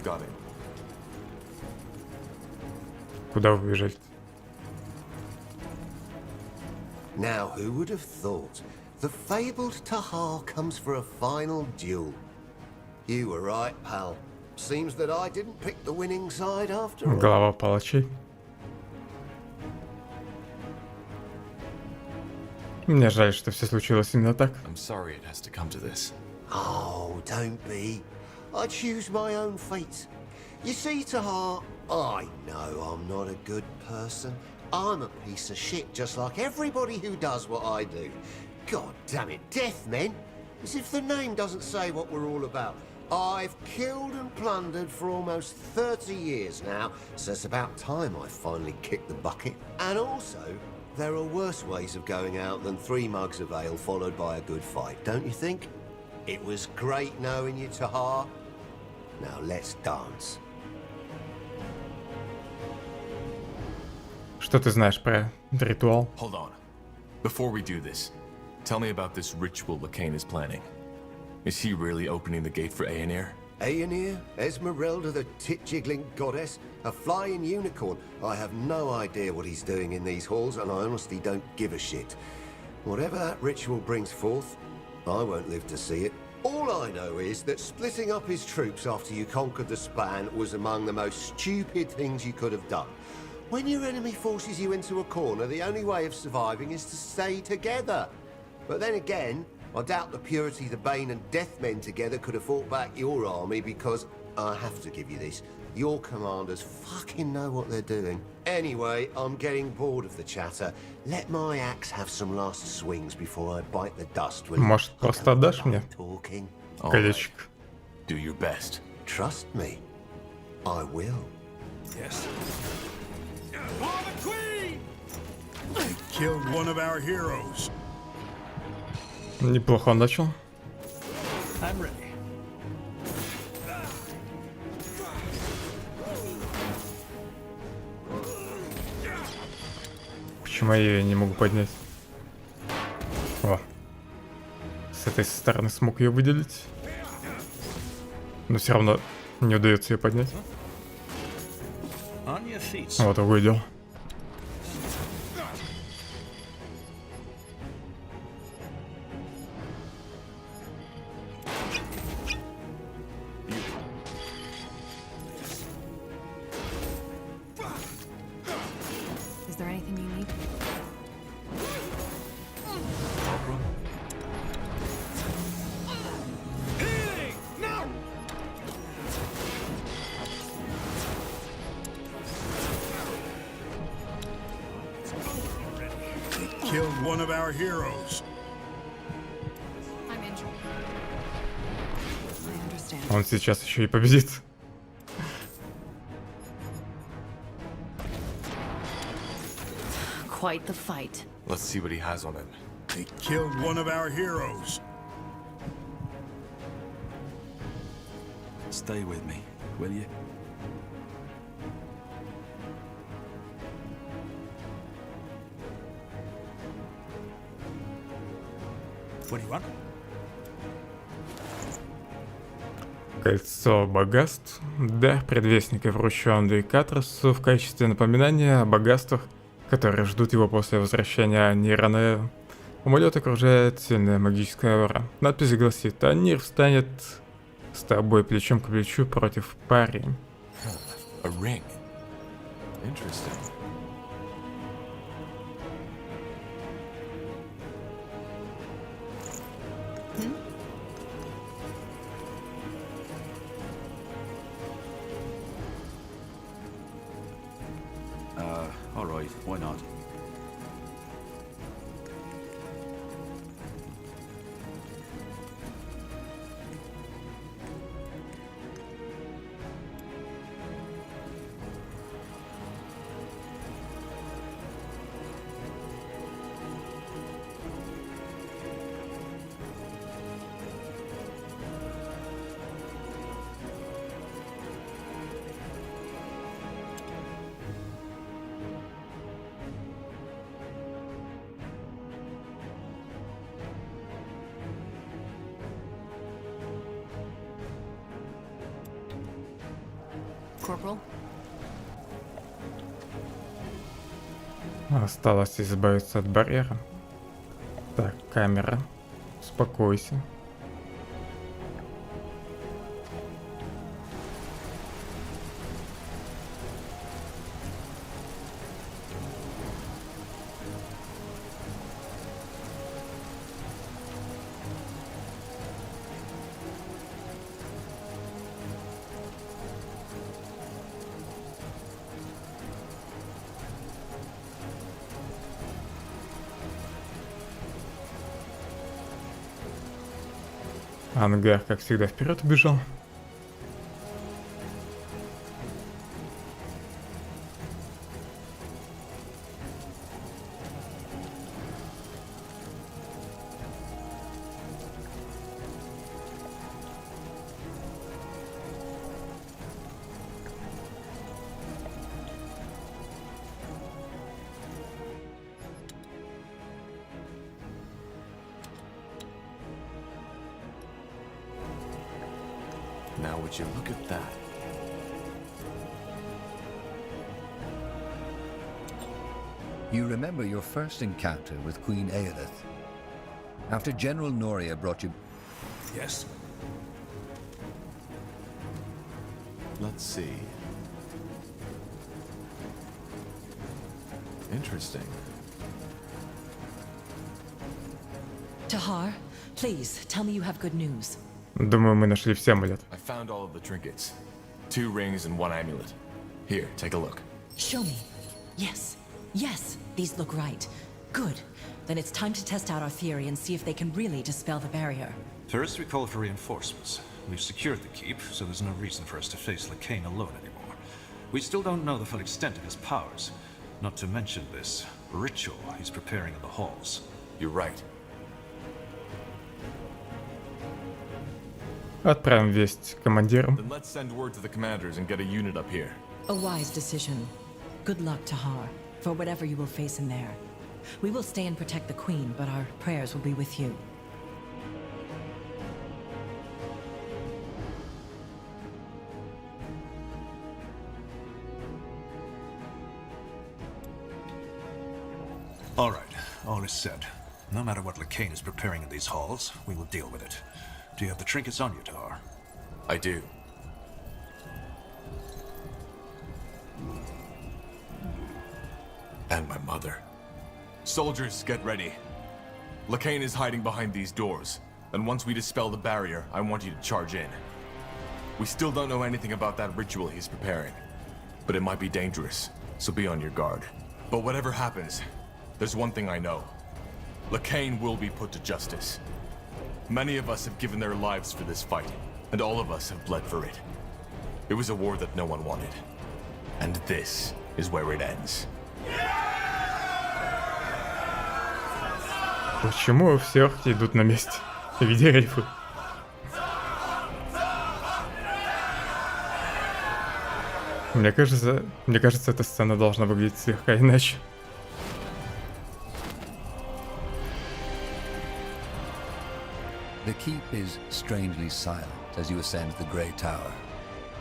Got it. Куда вы бежите? Now, who would have thought? The fabled Tahar comes for a final duel. You were right, pal. Seems that I didn't pick the winning side after all. Глава палачей. Мне жаль, что все случилось именно так. I'm sorry it has to come to this. Oh, don't be. I choose my own fate. You see, Tahar, I know I'm not a good person. I'm a piece of shit just like everybody who does what I do. God damn it, death men? As if the name doesn't say what we're all about. I've killed and plundered for almost 30 years now, so it's about time I finally kicked the bucket. And also, there are worse ways of going out than 3 mugs of ale followed by a good fight, don't you think? It was great knowing you, Tahar. Now let's dance. Что ты знаешь про ритуал? Hold on. Before we do this, tell me about this ritual Lacane is planning. Is he really opening the gate for Aenir? Aenir? Esmeralda, the tit-jiggling goddess? A flying unicorn? I have no idea what he's doing in these halls, and I honestly don't give a shit. Whatever that ritual brings forth, I won't live to see it. All I know is that splitting up his troops after you conquered the span was among the most stupid things you could have done. When your enemy forces you into a corner, the only way of surviving is to stay together. But then again, I doubt the Purity, the Bane and Deathmen together could have fought back your army because, I have to give you this, your commanders fucking know what they're doing. Anyway, I'm getting bored of the chatter. Let my axe have some last swings before I bite the dust. Может, просто отдашь мне колечко? Do your best. Trust me, I will. Yes. For the Queen! They killed one of our heroes. Неплохо он начал. I'm ready. Почему я ее не могу поднять? О. С этой стороны смог ее выделить. Но все равно не удается ее поднять. Вот увидел. Is there anything you need? Killed one of our heroes. I'm injured. I understand. Он сейчас еще и победит. Quite the fight. Let's see what he has on him. They killed one of our heroes. Stay with me, will you? What do you want? Кольцо богатств. Дар предвестника вручен Катросу в качестве напоминания о богатствах, которые ждут его после возвращения Нира на... Амулет окружает сильная магическая аура. Надпись гласит: Анир встанет с тобой плечом к плечу против пари. A ring. Interesting. All right, why not? Corporal? Осталось избавиться от барьера. Так, камера. Успокойся. Ангар, как всегда, вперед убежал. Now would you look at that? You remember your first encounter with Queen Aelith. After General Noria brought you... Yes? Let's see. Interesting. Tahar, please, tell me you have good news. Думаю, мы нашли все амулет. I found all of the trinkets. 2 rings and 1 amulet. Here, take a look. Show me. Yes, yes, these look right. Good. Then it's time to test out our theory and see if they can really dispel the barrier. First, we call for reinforcements. We've secured the keep, so there's no reason for us to face Lacane alone anymore. We still don't know the full extent of his powers. Not to mention this ritual he's preparing in the halls. You're right. Отправим весть командирам. Then let's send word to the commanders and get a unit up here. A wise decision. Good luck, Tahar, for whatever you will face in there. We will stay and protect the Queen, but our prayers will be with you. All right, all is said. No matter what Lacane is preparing in these halls, we will deal with it. Do you have the trinkets on you, Tahar? I do. And my mother. Soldiers, get ready. Lacane is hiding behind these doors, and once we dispel the barrier, I want you to charge in. We still don't know anything about that ritual he's preparing, but it might be dangerous, so be on your guard. But whatever happens, there's one thing I know. Lacane will be put to justice. Many of us have given their lives for this fight, and all of us have bled for it. It was a war that no one wanted. And this is where it ends. Почему все орки идут на месте? Видя рифы. Мне кажется, эта сцена должна выглядеть слегка иначе. The keep is strangely silent as you ascend the Grey Tower.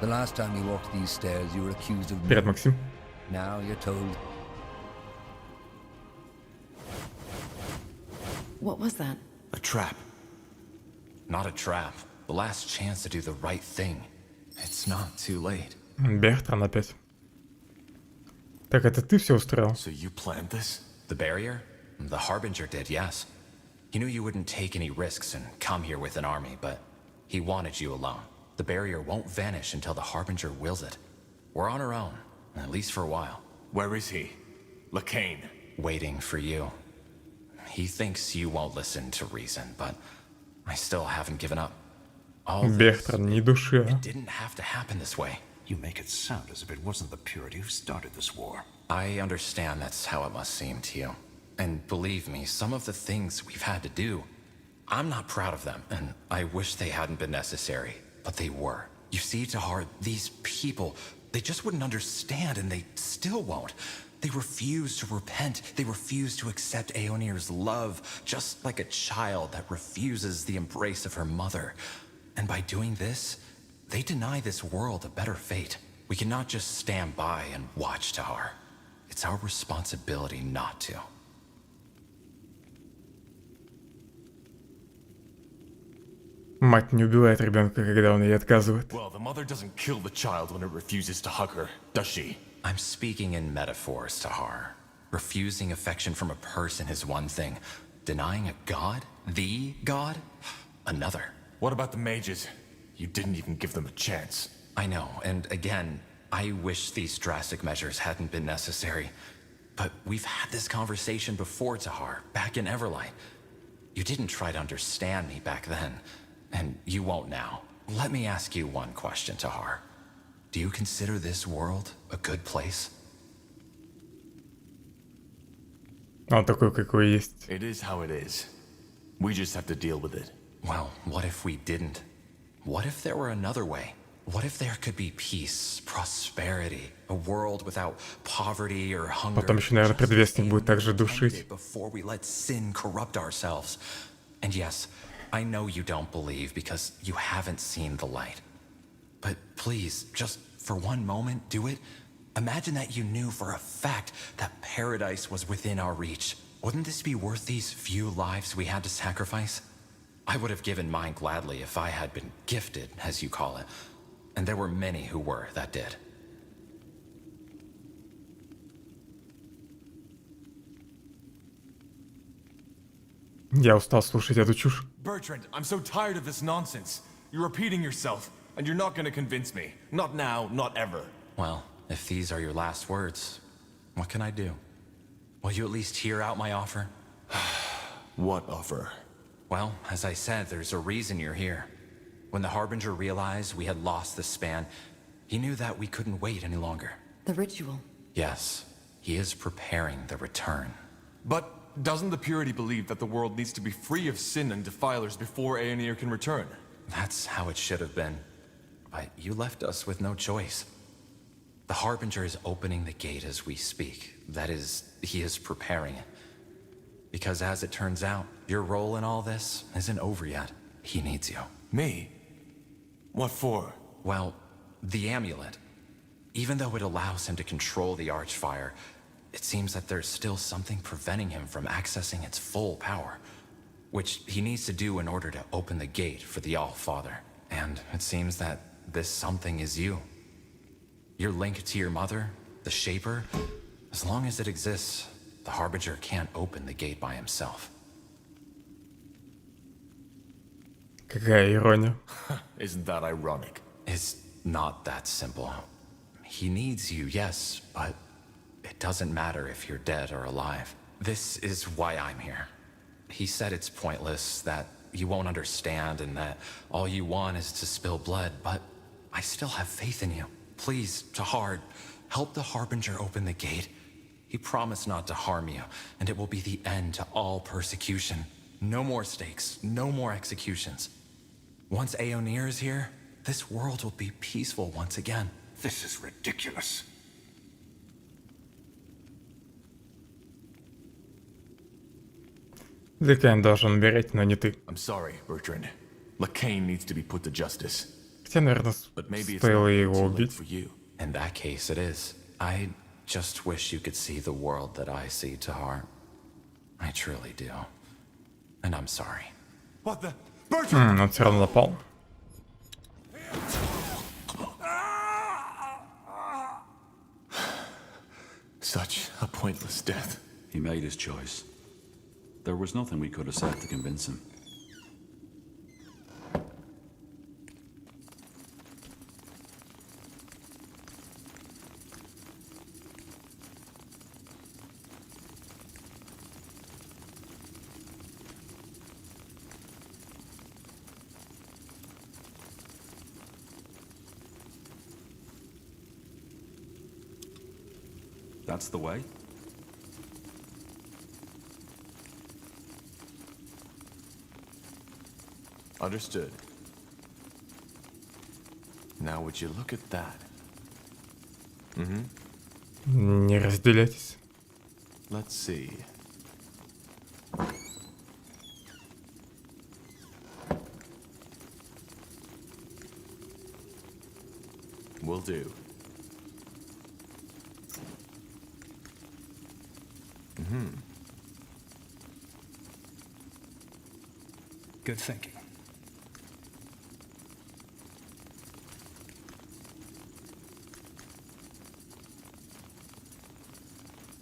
The last time you walked these stairs, you were accused of... Привет, Максим. Now you're told... What was that? A trap. Not a trap. The last chance to do the right thing. It's not too late. Бертран опять. Так это ты все устроил? So you planned this? The barrier? The Harbinger did, yes. He knew you wouldn't take any risks and come here with an army, but he wanted you alone. The barrier won't vanish until the Harbinger wills it. We're on our own, at least for a while. Where is he? Lacane. Waiting for you. He thinks you won't listen to reason, but I still haven't given up. All this, Бертран, ни души, а? it didn't have to happen this way. You make it sound as if it wasn't the Purity who started this war. I understand that's how it must seem to you. And believe me, some of the things we've had to do, I'm not proud of them, and I wish they hadn't been necessary, but they were. You see, Tahar, these people, they just wouldn't understand, and they still won't. They refuse to repent. They refuse to accept Aeonir's love, just like a child that refuses the embrace of her mother. And by doing this, they deny this world a better fate. We cannot just stand by and watch, Tahar. It's our responsibility not to. Мать не убивает ребенка, когда он ей отказывает. Well, the mother doesn't kill the child when it refuses to hug her, does she? I'm speaking in metaphors, Tahar. Refusing affection from a person is one thing. Denying a god? The god? Another. What about the mages? You didn't even give them a chance. I know, and again, I wish these drastic measures hadn't been necessary. But we've had this conversation before, Tahar, back in Everlight. You didn't try to understand me back then, and you won't now. Let me ask you one question, Tahar. Do you consider this world a good place? Он такой, какой есть. It is how it is. We just have to deal with it. Well, what if we didn't? What if there were another way? What if there could be peace, prosperity, a world without poverty or hunger? Потом еще, наверное, предвестник будет также душить. Before we let sin corrupt ourselves. And yes, I know you don't believe because you haven't seen the light. But please, just for one moment, do it. Imagine that you knew for a fact that paradise was within our reach. Wouldn't this be worth these few lives we had to sacrifice? I would have given mine gladly if I had been gifted, as you call it. And there were many who were that did. Я устал слушать эту чушь. Bertrand, I'm so tired of this nonsense. You're repeating yourself, and you're not going to convince me. Not now, not ever. Well, if these are your last words, what can I do? Will you at least hear out my offer? What offer? Well, as I said, there's a reason you're here. When the Harbinger realized we had lost the span, he knew that we couldn't wait any longer. The ritual. Yes, he is preparing the return. But doesn't the Purity believe that the world needs to be free of sin and defilers before Aeonir can return? That's how it should have been. But you left us with no choice. The Harbinger is opening the gate as we speak. That is, he is preparing it. Because as it turns out, your role in all this isn't over yet. He needs you. Me? What for? Well, the amulet. Even though it allows him to control the Archfire, it seems that there's still something preventing him from accessing its full power, which he needs to do in order to open the gate for the All-Father. And it seems that this something is you. Your link to your mother, the Shaper, as long as it exists, the Harbinger can't open the gate by himself. Какая ирония. Isn't that ironic? It's not that simple. He needs you, yes, but it doesn't matter if you're dead or alive. This is why I'm here. He said it's pointless, that you won't understand, and that all you want is to spill blood, but I still have faith in you. Please, Tahar, help the Harbinger open the gate. He promised not to harm you, and it will be the end to all persecution. No more stakes, no more executions. Once Aeonir is here, this world will be peaceful once again. This is ridiculous. Ликейн должен умереть, но не ты. I'm sorry, Bertrand. Lacane needs to be put to justice. Хотя, наверное, стоило его убить. In that case, it is. I just wish you could see the world that I see, Tahar. I truly do. And I'm sorry. What the? Bertrand! Он все равно напал. Such a pointless death. He made his choice. There was nothing we could have said to convince him. That's the way? Understood. Now would you look at that? Не разделяйтесь. Let's see. Will do. Good thinking.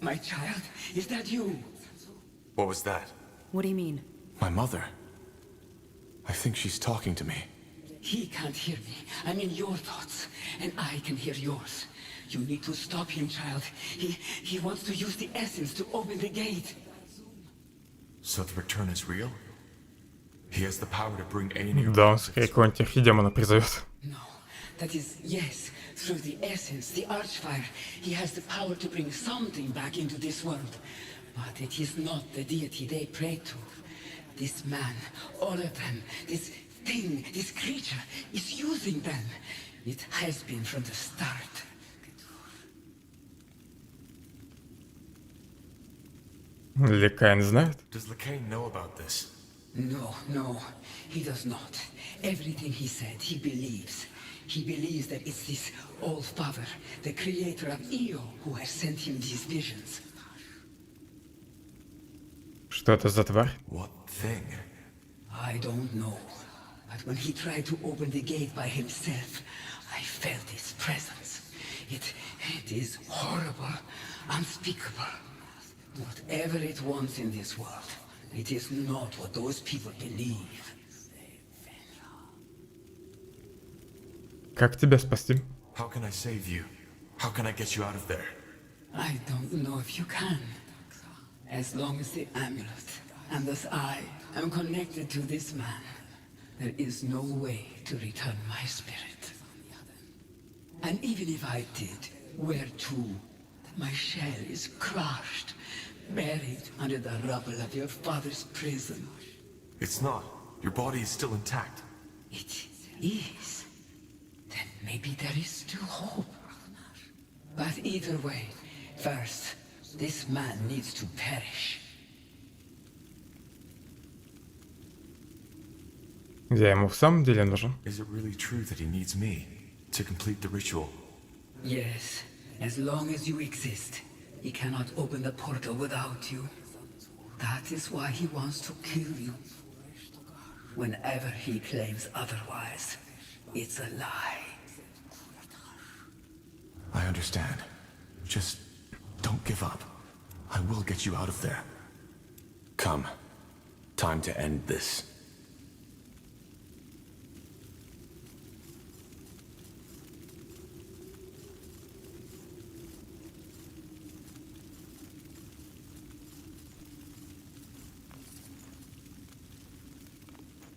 My child, is that you? What was that? What do you mean? My mother. I think she's talking to me. He can't hear me. I'm in your thoughts, and I can hear yours. You need to stop him, child. He wants to use the essence to open the gate. So the return is real? He has the power to bring Aeonir. Да, он скорее какого-нибудь архидемона призовет. No, that is, yes, through the essence, the Archfire, he has the power to bring something back into this world. But it is not the deity they pray to. This man, all of them, this thing, this creature, is using them. It has been from the start. Ликейн знает? Does Lacane know about this? No, he does not. Everything he said, he believes. He believes that it's this All-Father, the creator of Io, who has sent him these visions. Что это за тварь? What thing? I don't know. But when he tried to open the gate by himself, I felt his presence. It is horrible, unspeakable. Whatever it wants in this world, it is not what those people believe. Как тебя спасти? How can I save you? How can I get you out of there? I don't know if you can. As long as the amulet, and thus I, am connected to this man, there is no way to return my spirit. And even if I did, where to? My shell is crushed, buried under the rubble of your father's prison. It's not. Your body is still intact. It is. Then maybe there is still hope. But either way, first, this man needs to perish. Я ему в самом деле нужен. Is it really true that he needs me to complete the ritual? Yes. As long as you exist, he cannot open the portal without you. That is why he wants to kill you. Whenever he claims otherwise, it's a lie. I understand. Just don't give up. I will get you out of there. Come. Time to end this.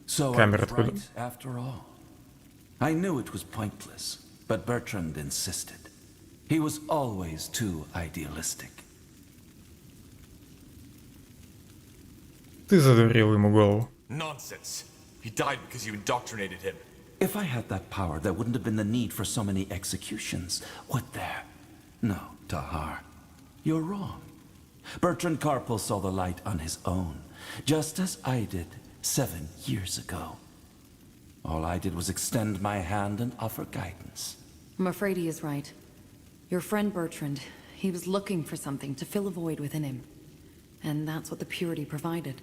So I was right, after all. I knew it was pointless, but Bertrand insisted. He was always too idealistic. Ты задурил ему голову. Nonsense. He died because you indoctrinated him. If I had that power, there wouldn't have been the need for so many executions, would there? No, Tahar. You're wrong. Bertrand Carpel saw the light on his own, just as I did 7 years ago. All I did was extend my hand and offer guidance. I'm afraid he is right. Your friend Bertrand, he was looking for something to fill a void within him. And that's what the purity provided.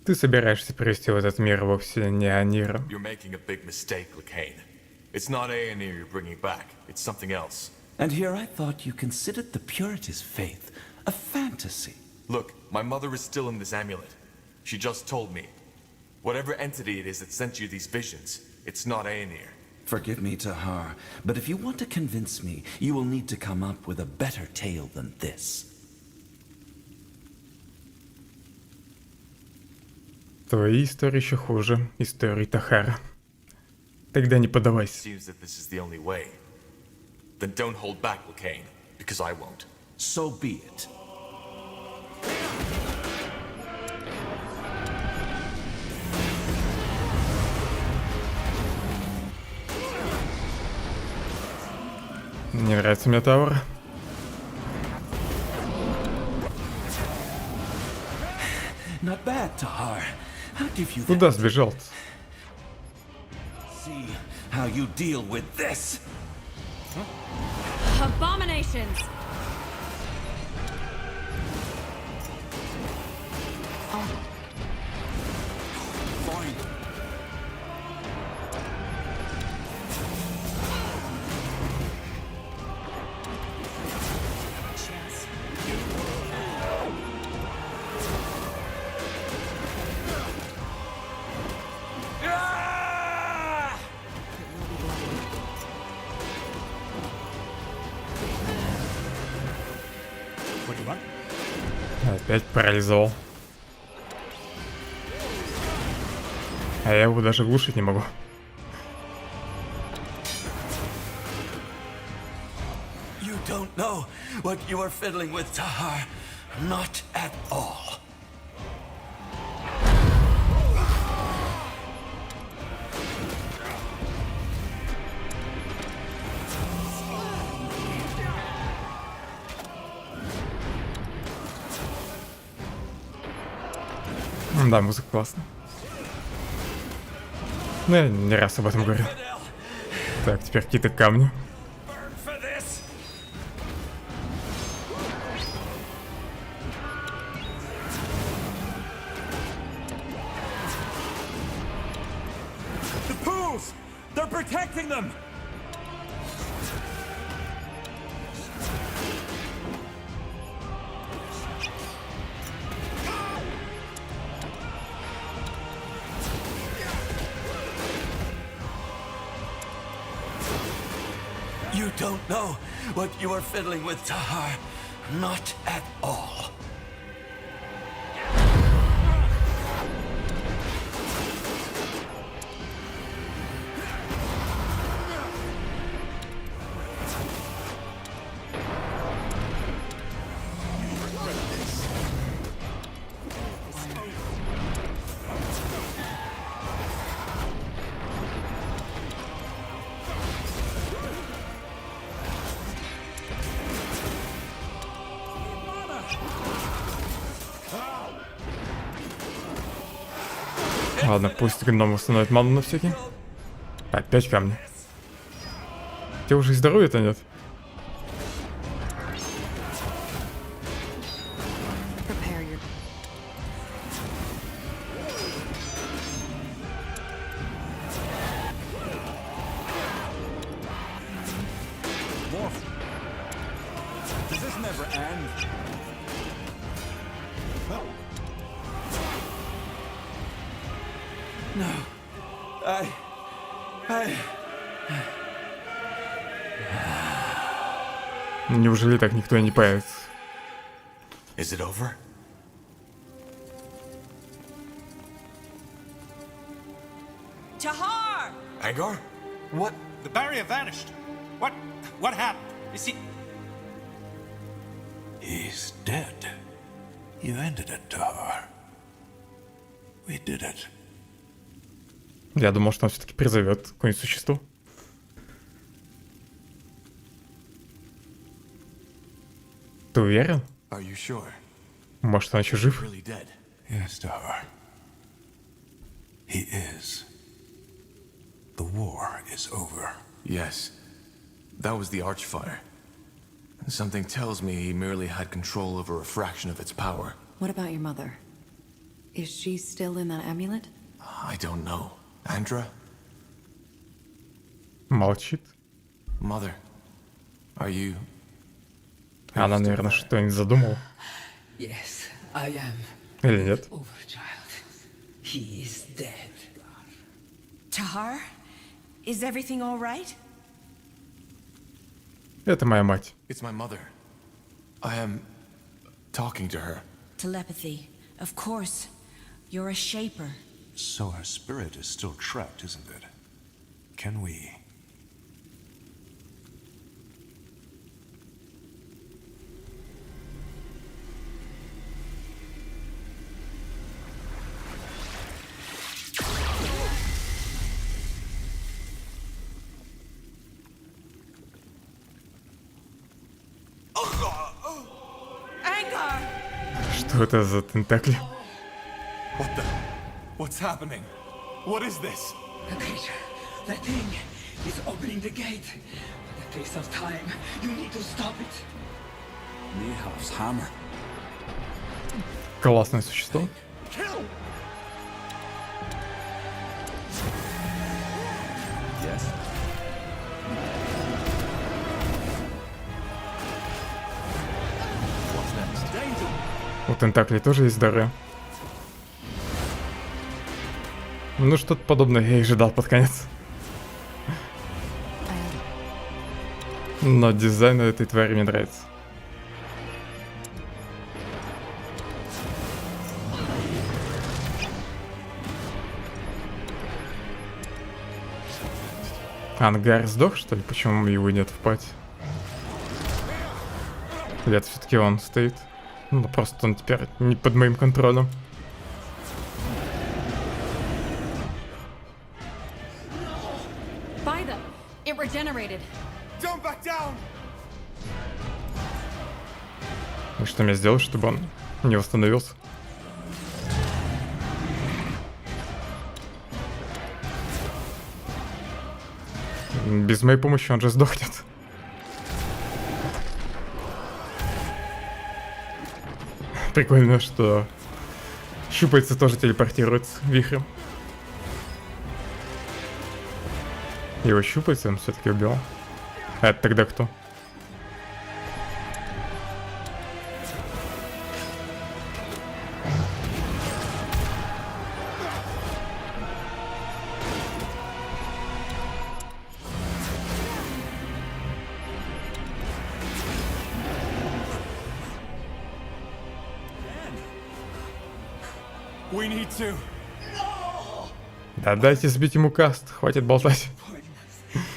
Ты собираешься привести в этот мир вовсе не Анира. You're making a big mistake, Lacane. It's not Aenir you're bringing back. It's something else. And here I thought you considered the Purity's faith a fantasy. Look, my mother is still in this amulet. She just told me. Whatever entity it is that sent you these visions, it's not Aenir. Forgive me, Tahar, but if you want to convince me, you will need to come up with a better tale than this. Твои истории еще хуже истории Тахара. Тогда не поддавайся. Seems that this is the only way. Then don't hold back, Lacane, because I won't. So be it. Не нравится мне Тауэр. Not bad, Tahar. I'll give you Куда that. сбежал-то? See how you deal with this. Abominations! Fine. Опять парализовал. А я его даже глушить не могу. You don't know what you are fiddling with, Tahar. Not at all. Да, музыка классная. Ну, я не раз об этом говорю. Так, теперь какие-то камни. The pools! They're protecting them! You don't know what you are fiddling with, Tahar. Not at all. Ладно, пусть гном установит ману на всякий. Опять камни. Тебе уже и здоровья-то нет. Неужели так никто и не появится? Is it over? Tahar! Agar? What? The barrier vanished. What happened? Is he... He's dead. You ended it, Tahar. We did it. Я думал, что он все-таки призовет какое-нибудь существо. Ты уверен? Are you sure? Может, он еще жив? Really dead? Yes, Tahar. He is. The war is over. Yes. That was the Archfire. Something tells me he merely had control over a fraction of its power. What about your mother? Is she still in that amulet? I don't know. Andra? Молчит. Mother, are you... Она, наверное, что-нибудь задумала. Yes, I am. Или нет? Overchild. He is dead. Tahar? Is everything all right? Это моя мать. It's my mother. I am... talking to her. Telepathy. Of course. You're a shaper. So her spirit is still trapped, isn't it? Can we... Что это за тентакли? What the... What's happening? What is this? The creature, the thing, is opening the gate. At the pace of time, you need to stop it. Nihav's hammer. Классное существо. Yes. What's next? Danger! У тентаклей тоже есть дары. Ну, что-то подобное я и ожидал под конец. Но дизайн этой твари мне нравится. Ангар сдох, что ли? Почему его нет в пати? Или это все-таки он стоит? Ну, просто он теперь не под моим контролем. It regenerated. Don't back down! И что мне сделать, чтобы он не восстановился? Без моей помощи он же сдохнет. Прикольно, что щупальца тоже телепортируются вихрем. Его щупальца он все-таки убил. А это тогда кто? We need to... Да дайте сбить ему каст, хватит болтать.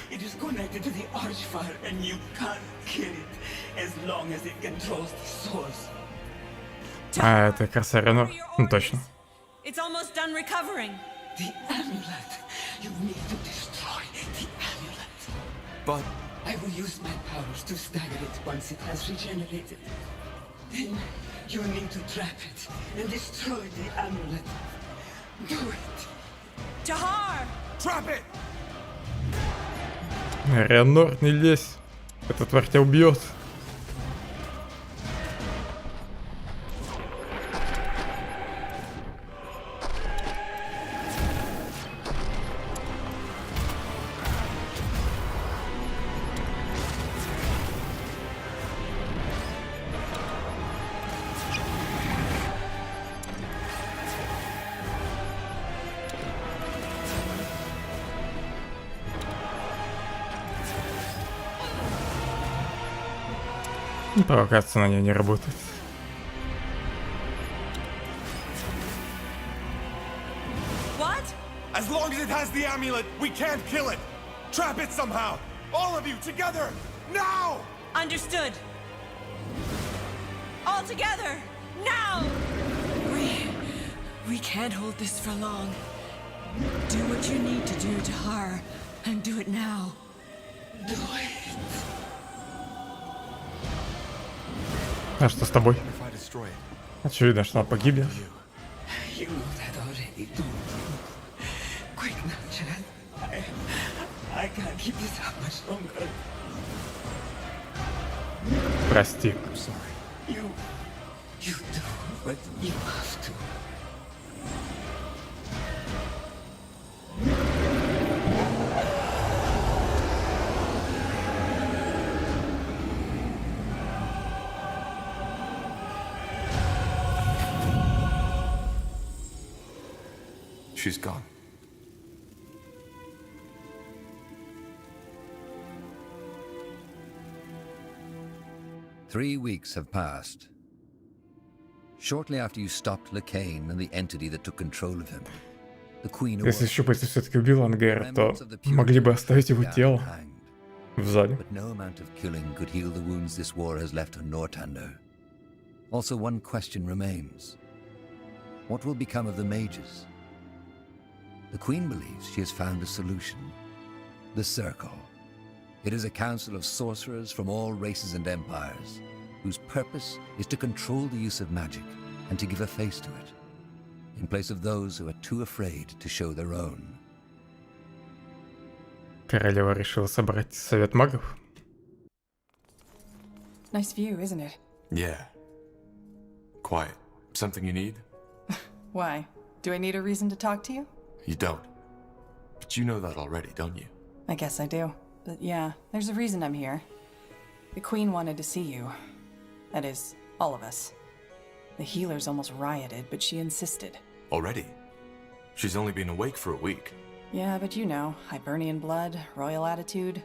It is connected to the Archfire and you can't kill it as long as it controls the source. А, это Корсарено. Ну точно. It's almost done recovering. The amulet. You need to destroy the amulet. But... I will use my powers to stagger it once it has regenerated. Then you need to trap it and destroy the amulet. Do it. Tahar! Trap it! Реанор, не лезь. Эта тварь тебя убьет. Провокация на нее не работает. What? As long as it has the amulet, we can't kill it. Trap it somehow. All of you together, now! Understood. All together, now! We can't hold this for long. Do what you need to do, Tahar, and do it now. Do it. А что с тобой? Очевидно, что она погибнет. You know that already, don't you? Quick now, Chad. I can't keep this up much longer. Прости. You do what you have to. She's gone. Three weeks have passed. Shortly after you stopped Lacane and the entity that took control of him, the Queen Если щупальце все-таки убил Ангера, то могли бы оставить его тело в зале. But no amount of killing could heal the wounds this war has left on Nortander. Also, one question remains. What will become of the mages? The Queen believes she has found a solution. The Circle. It is a council of sorcerers from all races and empires, whose purpose is to control the use of magic and to give a face to it, in place of those who are too afraid to show their own. Королева решила собрать совет магов. Nice view, isn't it? Yeah. Quiet. Something you need? Why? Do I need a reason to talk to you? You don't. But you know that already, don't you? I guess I do. But yeah, there's a reason I'm here. The Queen wanted to see you. That is, all of us. The healers almost rioted, but she insisted. Already? She's only been awake for a week. Yeah, but you know, Hibernian blood, royal attitude.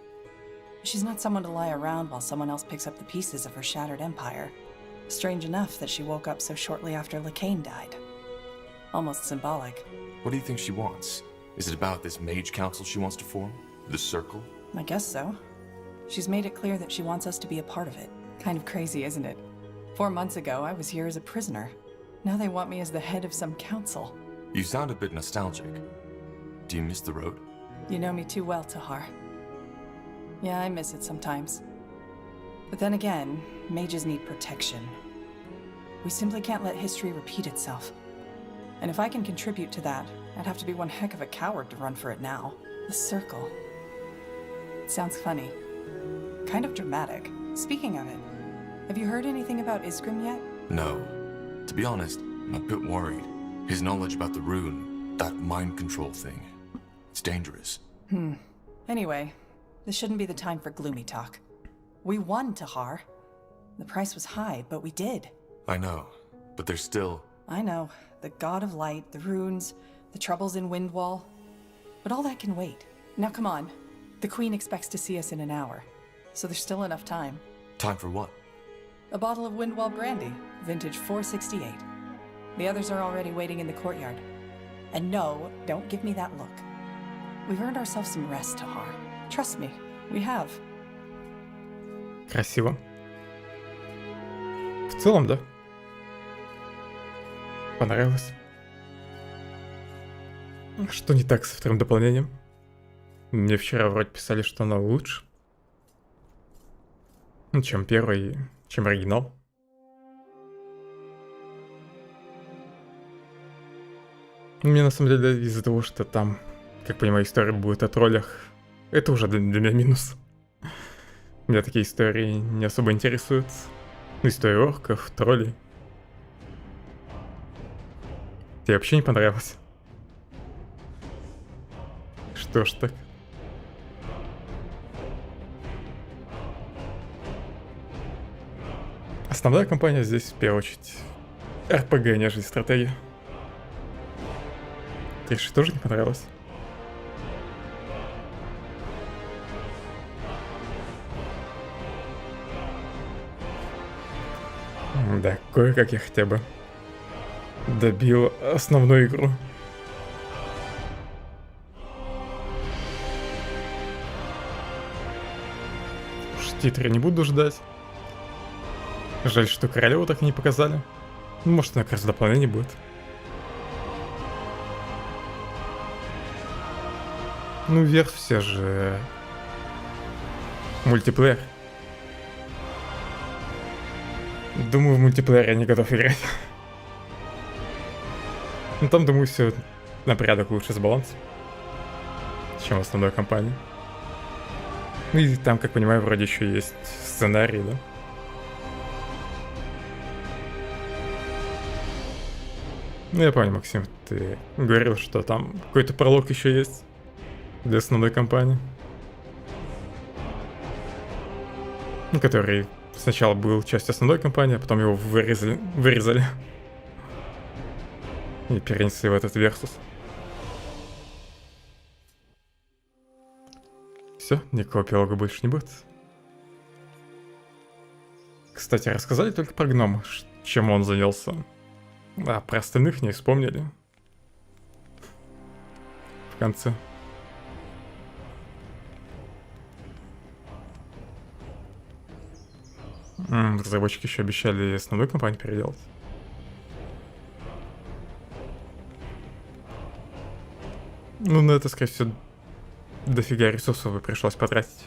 She's not someone to lie around while someone else picks up the pieces of her shattered empire. Strange enough that she woke up so shortly after Lacane died. Almost symbolic. What do you think she wants? Is it about this mage council she wants to form? The Circle? I guess so. She's made it clear that she wants us to be a part of it. Kind of crazy, isn't it? 4 months ago, I was here as a prisoner. Now they want me as the head of some council. You sound a bit nostalgic. Do you miss the road? You know me too well, Tahar. Yeah, I miss it sometimes. But then again, mages need protection. We simply can't let history repeat itself. And if I can contribute to that, I'd have to be one heck of a coward to run for it now. The Circle. It sounds funny. Kind of dramatic. Speaking of it, have you heard anything about Iskrim yet? No. To be honest, I'm a bit worried. His knowledge about the rune, that mind control thing, it's dangerous. Anyway, this shouldn't be the time for gloomy talk. We won, Tahar. The price was high, but we did. I know, but there's still... I know. The God of Light, the runes, the troubles in Windwall. But all that can wait. Now come on. The Queen expects to see us in an hour. So there's still enough time. Time for what? A bottle of Windwall brandy, vintage 468. The others are already waiting in the courtyard. And no, don't give me that look. We've earned ourselves some rest, Tahar. Trust me, we have. Красиво. В целом, да. Понравилось. Что не так со вторым дополнением? Мне вчера вроде писали, что оно лучше, чем первый, чем оригинал. Мне на самом деле из-за того, что там, как понимаю, история будет о троллях, это уже для меня минус. Меня такие истории не особо интересуют. История орков, троллей. Тебе вообще не понравилось? Что ж так? Основная кампания здесь, в первую очередь, RPG, нежели стратегия. Тебе же тоже не понравилось? Да, кое-как я хотя бы добил основную игру. Уж титры не буду ждать. Жаль, что королеву так и не показали. Ну, может, она как раз дополнение будет. Ну, вверх все же мультиплеер. Думаю, в мультиплеере я не готов играть. Ну, там, думаю, все на порядок лучше с балансом, чем в основной кампании. Ну и там, как понимаю, вроде еще есть сценарий, да? Ну, я помню, Максим, ты говорил, что там какой-то пролог еще есть для основной кампании. Который сначала был частью основной кампании, а потом его вырезали и перенесли в этот версус. Все, никакого эпилога больше не будет. Кстати, рассказали только про гнома, чем он занялся. А про остальных не вспомнили. В конце. Разработчики еще обещали основную кампанию переделать. Ну, на это, скорее всего, дофига ресурсов бы пришлось потратить,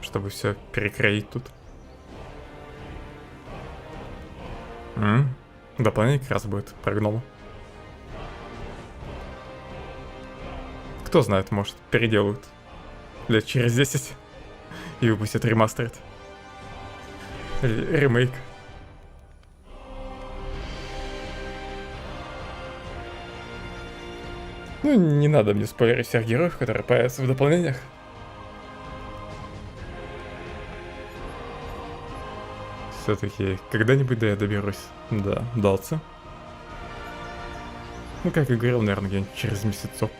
чтобы все перекроить тут. Дополнение как раз будет про гнома. Кто знает, может, переделают лет через 10 и выпустят ремастерд. Ремейк. Ну, не надо мне спойлерить всех героев, которые появятся в дополнениях. Все-таки когда-нибудь, да, я доберусь до Далца. Ну, как и говорил, наверное, где-нибудь через месяцок.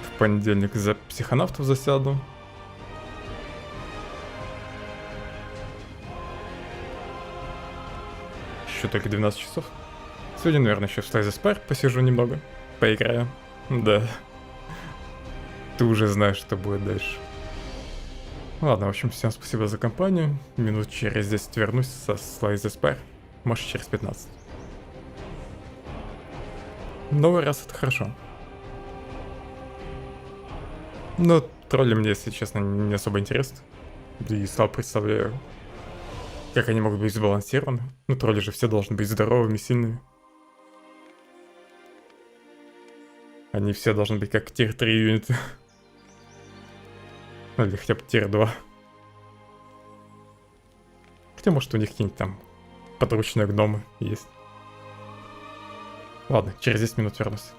В понедельник за психонавтов засяду. Еще только 12 часов. Сегодня, наверное, еще в Slay the Spire посижу немного. Поиграю. Да. Ты уже знаешь, что будет дальше. Ладно, в общем, всем спасибо за компанию. Минут через 10 вернусь со Slay the Spire. Может, через 15. Новый раз это хорошо. Но тролли мне, если честно, не особо интересны. И слабо представляю, как они могут быть сбалансированы. Ну, тролли же все должны быть здоровыми, сильными. Они все должны быть как тир 3 юниты. Ну, или хотя бы тир 2. Хотя, может, у них какие-нибудь там подручные гномы есть. Ладно, через 10 минут вернусь.